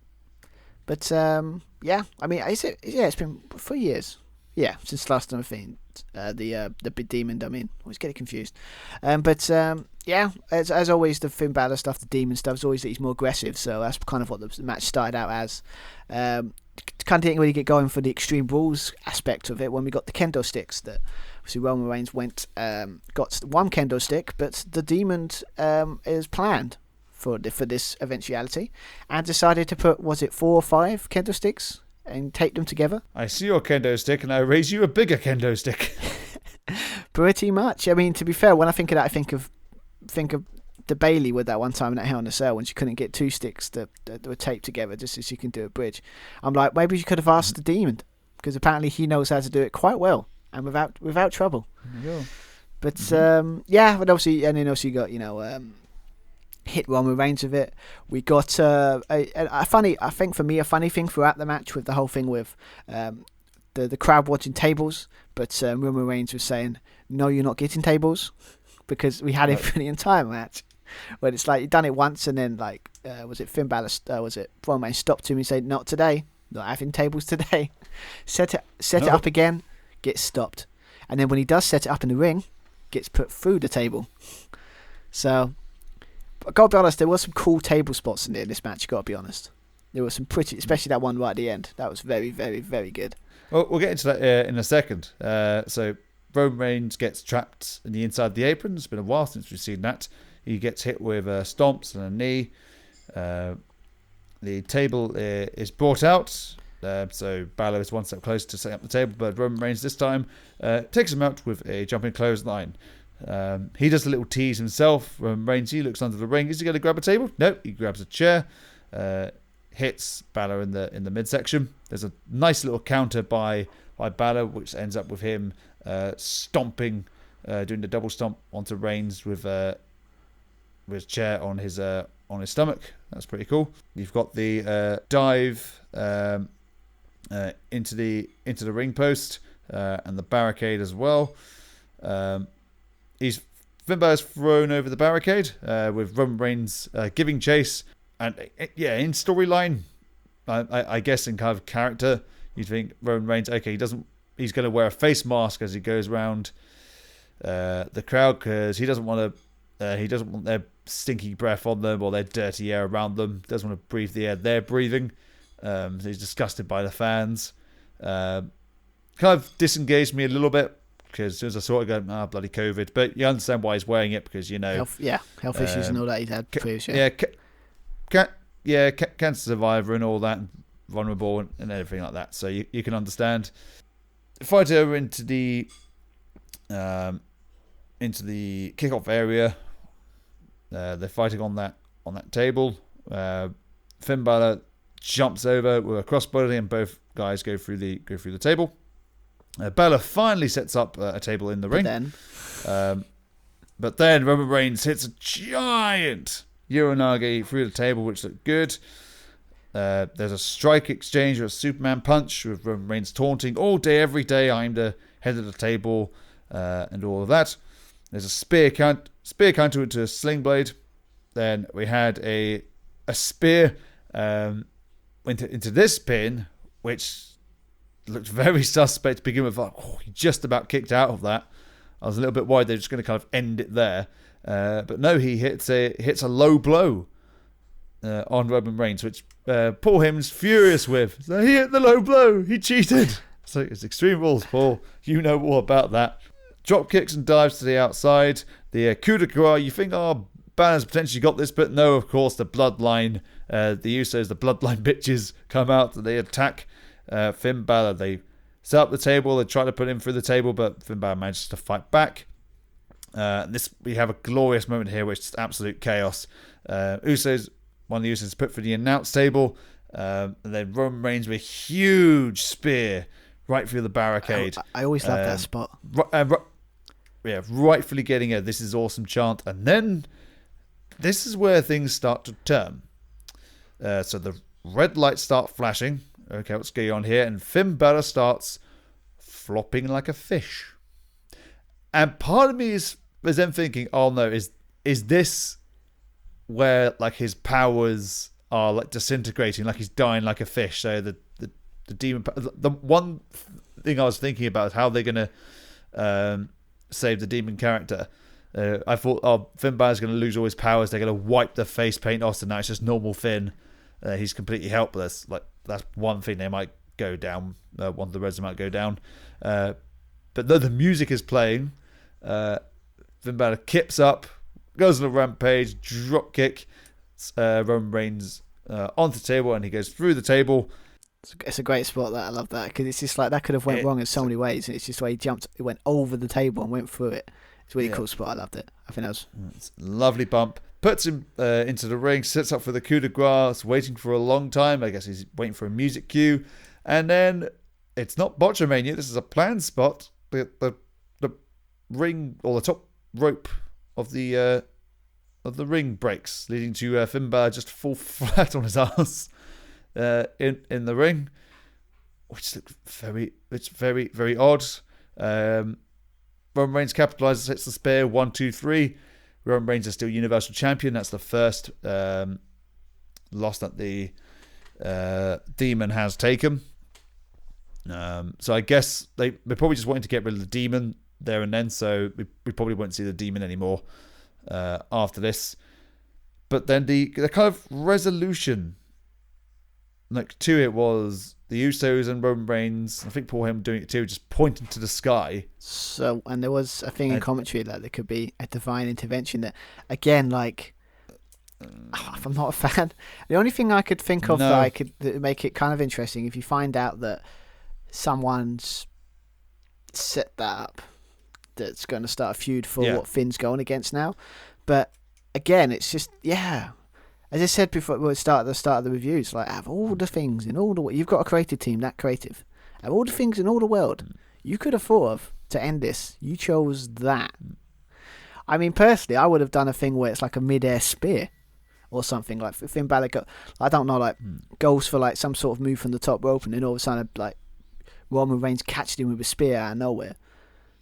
yeah, I mean, it's been 3 years. Yeah, since last time I've seen the big demon. I mean, I always get it confused. Yeah, as always, the Finn Balor stuff, the demon stuff, is always that he's more aggressive. So that's kind of what the match started out as. Kind of didn't really get going for the Extreme Rules aspect of it when we got the kendo sticks. That obviously Roman Reigns got one kendo stick, but the demon is planned for this eventuality, and decided to put, was it 4 or 5 kendo sticks and tape them together. I see your kendo stick, and I raise you a bigger kendo stick. Pretty much. I mean, to be fair, when I think of that, I think of the Bailey with that one time in that Hell in a Cell when she couldn't get 2 sticks that were taped together just so she can do a bridge. I'm like, maybe you could have asked the demon, because apparently he knows how to do it quite well and without trouble. Yeah. But yeah, but obviously, and then also you got hit Roman Reigns with it. We got a funny thing throughout the match with the whole thing with the crowd watching tables, but Roman Reigns was saying, "No, you're not getting tables," because we had it for the entire match. When it's like, you've done it once, and then like, was it Finn Balor? Was it Roman Reigns stopped him and said, "Not today, not having tables today." Set it up again, gets stopped, and then when he does set it up in the ring, gets put through the table. So, I gotta be honest, there was some cool table spots in this match. Gotta be honest, there was some pretty, especially that one right at the end. That was very, very, very good. Well, we'll get into that in a second. So Roman Reigns gets trapped in the inside of the apron. It's been a while since we've seen that. He gets hit with stomps and a knee. The table is brought out. So Balor is one step closer to setting up the table, but Roman Reigns this time takes him out with a jumping clothesline. He does a little tease himself. Roman Reigns, he looks under the ring. Is he going to grab a table? No, he grabs a chair. Hits Balor in the midsection. There's a nice little counter by Balor, which ends up with him stomping, doing the double stomp onto Reigns with his chair on his stomach. That's pretty cool. You've got the dive into the ring post and the barricade as well. Finn Balor's thrown over the barricade with Roman Reigns giving chase. And yeah, in storyline, I guess in kind of character, you think Roman Reigns, okay, he's going to wear a face mask as he goes around the crowd, because he doesn't want their stinky breath on them or their dirty air around them. Doesn't want to breathe the air they're breathing. So he's disgusted by the fans. Kind of disengaged me a little bit, because as soon as I saw it, go, bloody COVID. But you understand why he's wearing it, because health issues and all that he's had previously. Cancer survivor and all that, and vulnerable and everything like that. So you can understand. Fight over into the kickoff area. They're fighting on that table. Finn Balor jumps over with a crossbody, and both guys go through the table. Balor finally sets up a table in the ring. But then Roman Reigns hits a giant Uranage through the table, which looked good. There's a strike exchange or a Superman punch with Roman Reigns taunting all day, every day, I'm the head of the table, and all of that. There's a spear counter into a sling blade. Then we had a spear into this pin, which looked very suspect to begin with. He just about kicked out of that. I was a little bit worried they're just going to kind of end it there. But no, he hits a low blow on Roman Reigns, which Paul Heyman's furious with. So he hit the low blow. He cheated. So it's Extreme Rules, Paul. You know all about that. Drop kicks and dives to the outside. The coup de grace. You think, Balor's potentially got this, but no, of course, the bloodline, the Usos, the bloodline bitches come out. They attack Finn Balor. They set up the table. They try to put him through the table, but Finn Balor manages to fight back. We have a glorious moment here, which is absolute chaos. One of the Usos put through the announce table, and then Roman Reigns with a huge spear right through the barricade. I always love that spot. Rightfully getting a "this is awesome" chant, and then this is where things start to turn. So the red lights start flashing. Okay, what's going on here? And Finn Balor starts flopping like a fish. And part of me is then thinking, oh no, is this where like his powers are like disintegrating, like he's dying like a fish? So the demon. The one thing I was thinking about is how they're gonna save the demon character. I thought, oh, Finn Balor's going to lose all his powers. They're going to wipe the face paint off, and now it's just normal Finn. He's completely helpless. Like, that's one thing they might go down. One of the roads they might go down. But though the music is playing, Finn Balor kips up, goes on a rampage, drop kick, Roman Reigns onto the table, and he goes through the table. It's a great spot. That I love that, because it's just like that could have went wrong in so many ways, and it's just the way he jumped, it went over the table and went through it. It's a really cool spot. I loved it. I think that was it's a lovely bump. Puts him into the ring, sets up for the coup de grace, waiting for a long time. I guess he's waiting for a music cue, and then it's not Botchamania. This is a planned spot. The ring, or the top rope of the ring breaks, leading to Finn Balor just fall flat on his ass in the ring, which looks very, very odd. Roman Reigns capitalizes, hits the spear, 1, 2, 3. Roman Reigns is still Universal Champion. That's the first loss that the Demon has taken. So I guess they probably just wanted to get rid of the Demon there and then, so we probably won't see the Demon anymore after this. But then the kind of resolution to it was the Usos and Roman Reigns, I think Paul Heyman doing it too, just pointing to the sky. So, and there was a thing in commentary that there could be a divine intervention that, again, like, if I'm not a fan, the only thing I could think of that would make it kind of interesting, if you find out that someone's set that up, that's going to start a feud for what Finn's going against now. But again, it's just, as I said before, at the start of the reviews, like, have all the things in all the, you've got a creative team that creative, have all the things in all the world you could have thought of to end this. You chose that. I mean, personally, I would have done a thing where it's like a mid-air spear or something, like Finn Balor goes for like some sort of move from the top rope, and then all of a sudden, like, Roman Reigns catches him with a spear out of nowhere,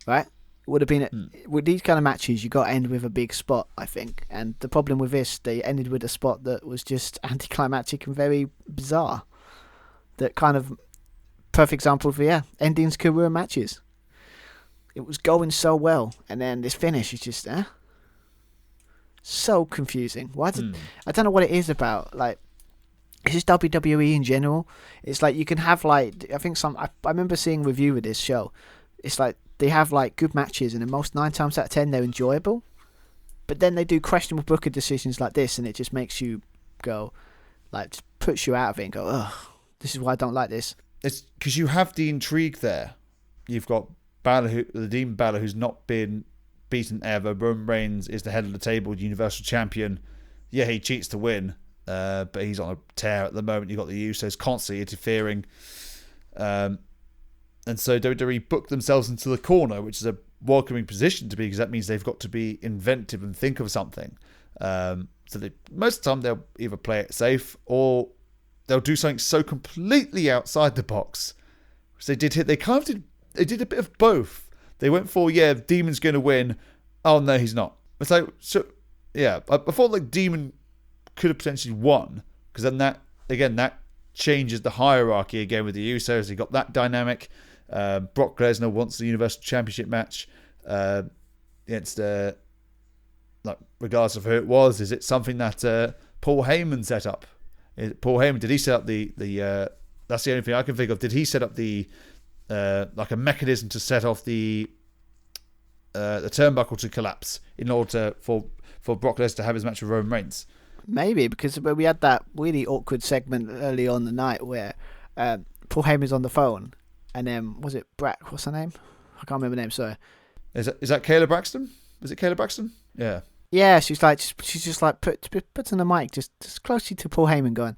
right? Would have been with these kind of matches, you got to end with a big spot, I think. And the problem with this, they ended with a spot that was just anticlimactic and very bizarre. That kind of perfect example of endings could ruin matches. It was going so well, and then this finish is just so confusing. I don't know what it is about, like, it's just WWE in general. It's like you can have, like, I think I remember seeing a review of this show. It's like they have like good matches, and in most 9 times out of 10 they're enjoyable, but then they do questionable booker decisions like this, and it just makes you go, like, just puts you out of it and go, ugh, this is why I don't like this. It's because you have the intrigue there. You've got Balor, the Demon Balor, who's not been beaten ever. Roman Reigns is the head of the table, Universal Champion. Yeah, he cheats to win, but he's on a tear at the moment. You've got the Usos constantly interfering. And so WWE booked themselves into the corner, which is a welcoming position to be, because that means they've got to be inventive and think of something. So most of the time they'll either play it safe, or they'll do something so completely outside the box. So they did a bit of both. They went for, Demon's going to win. Oh no, he's not. It's like, so I thought like Demon could have potentially won, because then that changes the hierarchy again with the Usos. You got that dynamic. Brock Lesnar wants the Universal Championship match against, regardless of who it was. Is it something that Paul Heyman set up? Paul Heyman, did he set up the that's the only thing I can think of. Did he set up the like a mechanism to set off the turnbuckle to collapse in order for Brock Lesnar to have his match with Roman Reigns? Maybe, because we had that really awkward segment early on the night where Paul Heyman's on the phone, and then was it what's her name? I can't remember the name. Sorry. Is that Kayla Braxton? Is it Kayla Braxton? Yeah. Yeah, she's just like puts on the mic just closely to Paul Heyman, going,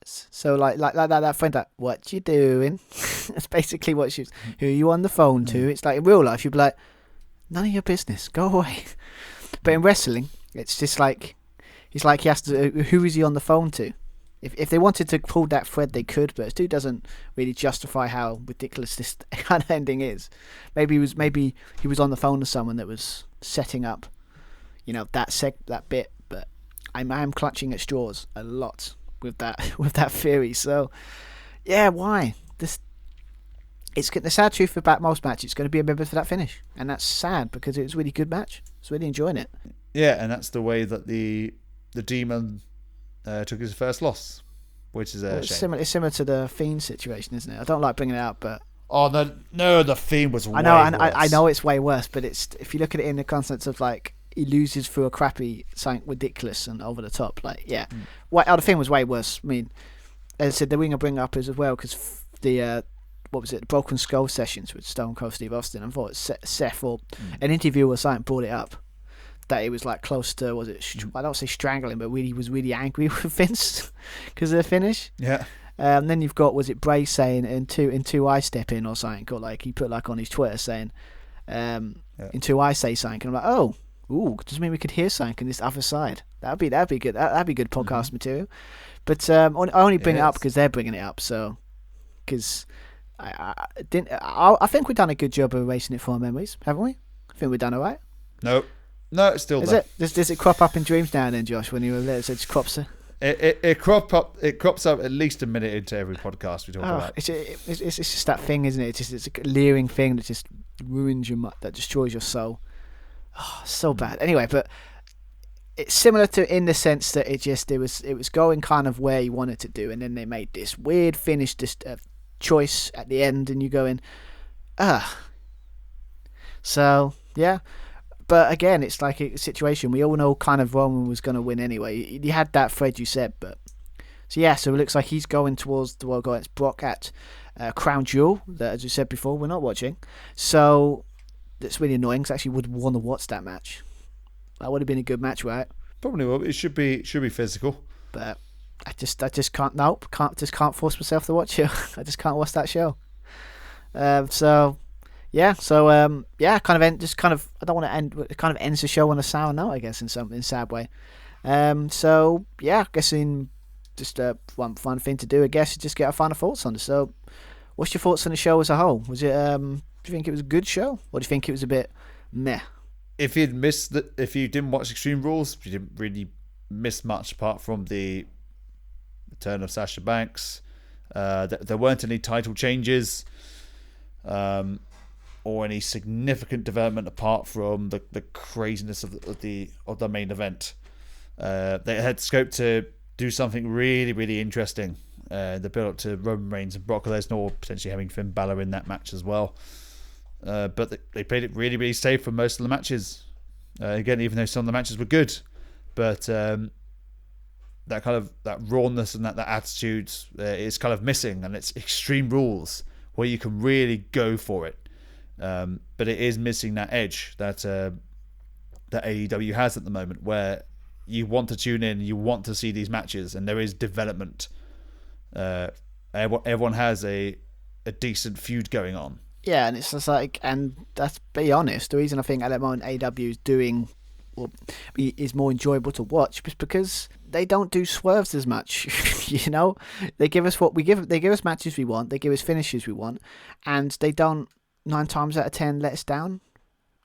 so like that friend, like, what you doing? That's basically what she's. Who are you on the phone to? It's like in real life you'd be like, none of your business, go away. But in wrestling, it's just like, he's like, he has to. Who is he on the phone to? If they wanted to pull that thread, they could, but it still doesn't really justify how ridiculous this kind of ending is. Maybe he was on the phone to someone that was setting up, that bit. But I'm clutching at straws a lot with that theory. So, yeah, why this? it's the sad truth about most matches. It's going to be remembered for that finish, and that's sad because it was a really good match. I was really enjoying it. Yeah, and that's the way that the Demon took his first loss, which is a shame. It's similar to the Fiend situation, isn't it? I don't like bringing it up, but Oh no, the Fiend was way I know it's way worse, but it's if you look at it in the context of like he loses through a crappy something ridiculous and over the top, like the Fiend was way worse. I mean, as I said, the ring I bring up as well because the what was it, the Broken Skull sessions with Stone Cold Steve Austin. I thought Seth or an interview or something brought it up that it was like close to I don't say strangling, but really was really angry with Vince because of the finish. Yeah. Then you've got Bray saying in two I step in or something, or like he put like on his Twitter saying in two I say something, and I'm like, does it mean we could hear something on this other side? That'd be good. That'd be good podcast material. But I only bring it up because they're bringing it up. So because I think we've done a good job of erasing it from our memories, haven't we? I think we've done all right. No, it's still there. Does it crop up in dreams now and then, Josh? When you were there, so it just crops. It crops up at least a minute into every podcast we talk about. It's just that thing, isn't it? It's a leering thing that just ruins that destroys your soul. Oh, so bad. Anyway, but it's similar to in the sense that it was going kind of where you wanted to do, and then they made this weird finish, this choice at the end, and you're going, So yeah. But again, it's like a situation. We all know kind of Roman was going to win anyway. You had that thread you said, but so it looks like he's going towards the World against Brock at Crown Jewel. That, as you said before, we're not watching. So that's really annoying. Because I actually would want to watch that match. That would have been a good match, right? Probably will. It should be physical. But I just can't. Nope, can't force myself to watch it. I just can't watch that show. I don't want to end. It kind of ends the show on a sour note, I guess, in a sad way. I guess in just one fun thing to do, I guess, is just get our final thoughts on it. So, what's your thoughts on the show as a whole? Was it? Do you think it was a good show, or do you think it was a bit meh? If you didn't watch Extreme Rules, you didn't really miss much apart from the return of Sasha Banks. There weren't any title changes. Or any significant development apart from the craziness of the main event. They had scope to do something really, really interesting. The build up to Roman Reigns and Brock Lesnar, potentially having Finn Balor in that match as well. But they played it really, really safe for most of the matches. Again, even though some of the matches were good, but that rawness and that attitude is kind of missing, and it's Extreme Rules where you can really go for it. But it is missing that edge that AEW has at the moment, where you want to tune in, you want to see these matches, and there is development. Everyone has a decent feud going on. Yeah, and it's just like, and that's, be honest, the reason I think at the moment AEW is doing, or is more enjoyable to watch, is because they don't do swerves as much. You know, they give us what we give. They give us matches we want. They give us finishes we want, and they don't 9 times out of 10 let us down.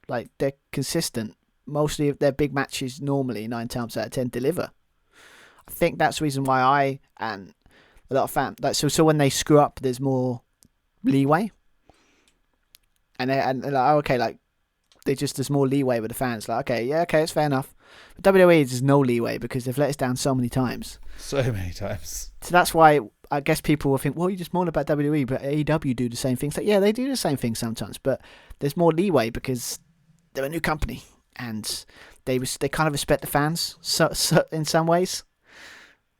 Like, they're consistent. Mostly of their big matches normally 9 times out of 10 deliver. I think that's the reason why I and a lot of fans, like, so when they screw up, there's more leeway. And they're like, okay, like, there's more leeway with the fans. Like, okay, it's fair enough. But WWE, there's no leeway because they've let us down so many times. So many times. So that's why I guess people will think, well, you just moan about WWE, but AEW do the same things. Like, yeah, they do the same thing sometimes, but there's more leeway because they're a new company and they kind of respect the fans so in some ways.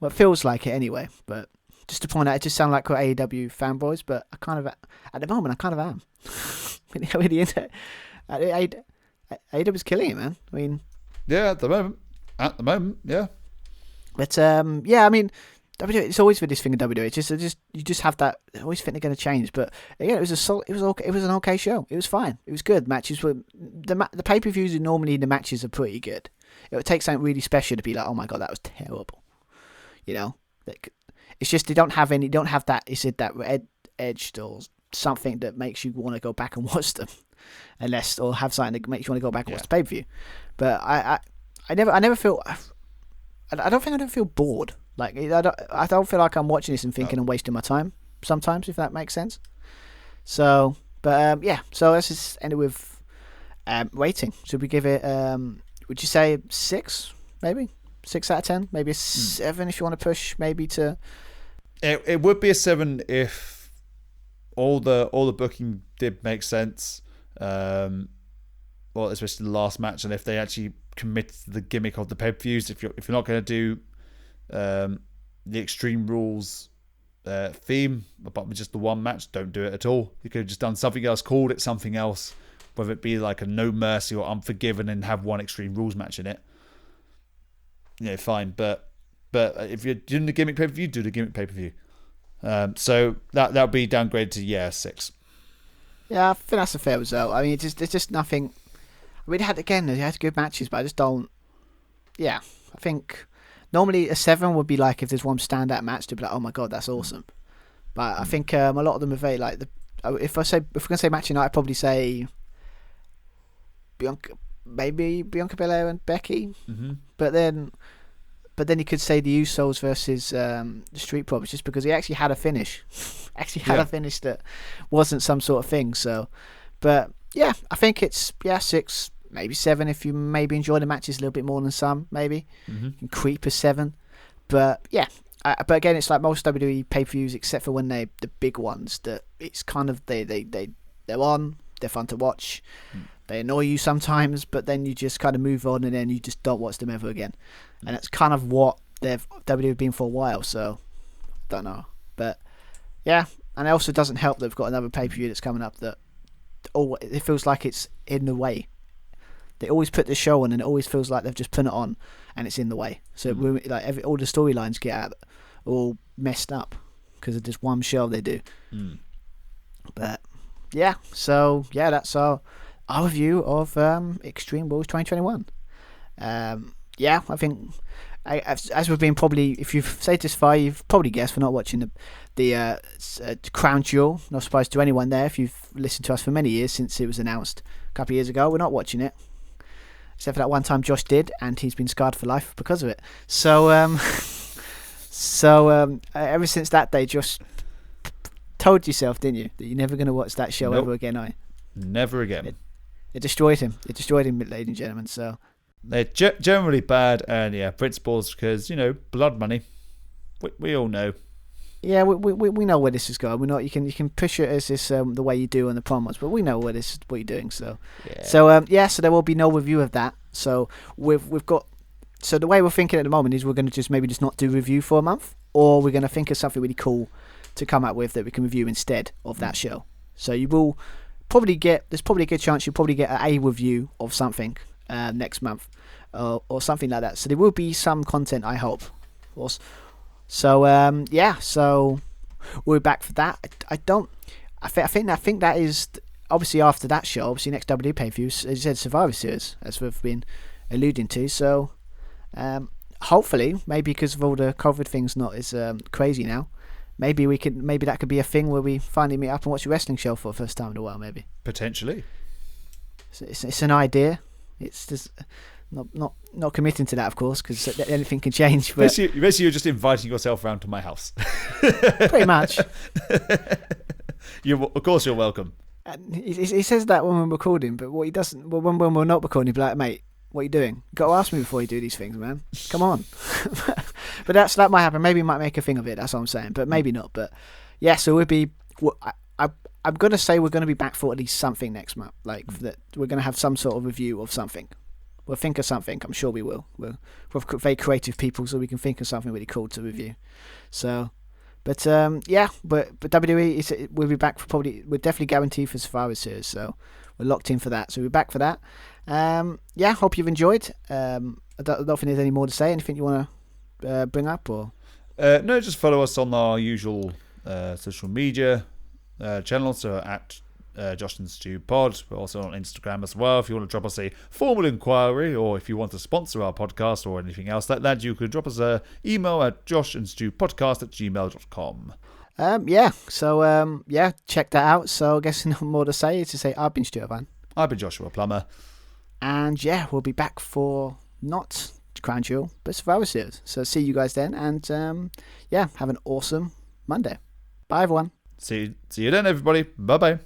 Well, it feels like it anyway. But just to point out, it just sounds like we're AEW fanboys, but I kind of, at the moment, I kind of am. Really into it. AEW's killing it, man. I mean, yeah, at the moment, yeah. But I mean, WWE, it's always with this thing in WWE. It's just you just have that. I always think they're going to change, but again, it was okay. It was an okay show. It was fine. It was good. Matches were the pay-per-views. Normally, the matches are pretty good. It would take something really special to be like, oh my god, that was terrible. You know, like, it's just they don't have that. Is it that edged or something that makes you want to go back and watch them, or have something that makes you want to go back and watch the pay-per-view. But I never feel. I don't feel bored. Like, I don't feel like I'm watching this and thinking I'm wasting my time sometimes, if that makes sense. So, but so let's just end it with rating. Should we give it? Would you say 6? Maybe 6 out of 10. Maybe a 7 if you want to push. Maybe to. It would be a 7 if all the booking did make sense. Well, especially the last match, and if they actually commit to the gimmick of the pay-per-views. If you're not going to do the Extreme Rules theme, apart from just the one match, don't do it at all. You could have just done something else, called it something else, whether it be like a No Mercy or Unforgiven, and have one Extreme Rules match in it. Fine, but if you're doing the gimmick pay-per-view, do the gimmick pay-per-view. So that'll be downgraded to 6. Yeah, I think that's a fair result. I mean, there's just nothing. I mean, they had good matches, but I just don't. Yeah, I think normally a 7 would be like if there's one standout match to be like, oh my god, that's awesome. But I think a lot of them are very like the. If we're gonna say match tonight, I'd probably say Bianca, maybe Bianca Belair and Becky. Mm-hmm. But then you could say the Usos versus the Street Profits, just because he actually had a finish. A finish that wasn't some sort of thing. So, but yeah, I think it's 6, maybe 7 if you maybe enjoy the matches a little bit more than some. Maybe you can creep a 7. But yeah, but again, it's like most WWE pay-per-views, except for when the big ones, that it's kind of they're on, they're fun to watch. They annoy you sometimes, but then you just kind of move on, and then you just don't watch them ever again. And that's kind of what WWE been for a while. So, don't know, but yeah, and it also doesn't help that they've got another pay-per-view that's coming up that it feels like it's in the way. They always put the show on, and it always feels like they've just put it on, and it's in the way. So all the storylines get all messed up because of this one show they do. But yeah, so yeah, that's our review of Extreme Rules 2021. Yeah, I think as we've been probably, if you've stayed this far, you've probably guessed we're not watching the Crown Jewel. No surprise to anyone there if you've listened to us for many years since it was announced a couple of years ago. We're not watching it, except for that one time Josh did, and he's been scarred for life because of it. So ever since that day, Josh told yourself, didn't you, that you're never going to watch that show ever again? Never again. It destroyed him. It destroyed him, ladies and gentlemen. So they're generally bad, and principles, because blood money. We all know. Yeah, we know where this is going. We know you can push it as this the way you do on the promos, but we know what you're doing. So so there will be no review of that. So we've got. So the way we're thinking at the moment is we're going to maybe just not do review for a month, or we're going to think of something really cool to come up with that we can review instead of that show. So you will probably there's probably a good chance you'll probably get a review of something next month or something like that. So there will be some content, I hope. So so we're back for that. I think that is obviously after that show. Obviously next WWE pay-per-view, as you said, Survivor Series, as we've been alluding to. So hopefully, maybe because of all the COVID things not as crazy now, maybe that could be a thing where we finally meet up and watch a wrestling show for the first time in a while. Maybe potentially. It's an idea. It's just not committing to that, of course, because anything can change. But basically, you're just inviting yourself around to my house. Pretty much. Of course, you're welcome. And he says that when we're recording, but what he doesn't. When we're not recording, he'd be like, "Mate, what are you doing? You've got to ask me before you do these things, man. Come on." But that might happen. Maybe he might make a thing of it. That's what I'm saying. But maybe not. But yeah, so we'll be. I'm gonna say we're gonna be back for at least something next month. Like that, we're gonna have some sort of review of something. We'll think of something. I'm sure we will. We're very creative people, so we can think of something really cool to review. So, but WWE we'll be back for we're definitely guaranteed for Survivor Series. So we're locked in for that. So we're back for that. Hope you've enjoyed. I don't think there's any more to say. Anything you want to bring up or? No, just follow us on our usual social media channels. So at Josh and Stu Pod. We're also on Instagram as well. If you want to drop us a formal inquiry, or if you want to sponsor our podcast or anything else like that, you could drop us an email at joshandstewpodcast@gmail.com. Check that out. So I guess no more to say. To say I've been Stuart Van. I've been Joshua Plummer. And we'll be back for not Crown Jewel, but Survivor Series. So see you guys then, and have an awesome Monday. Bye everyone. See you then, everybody. Bye bye.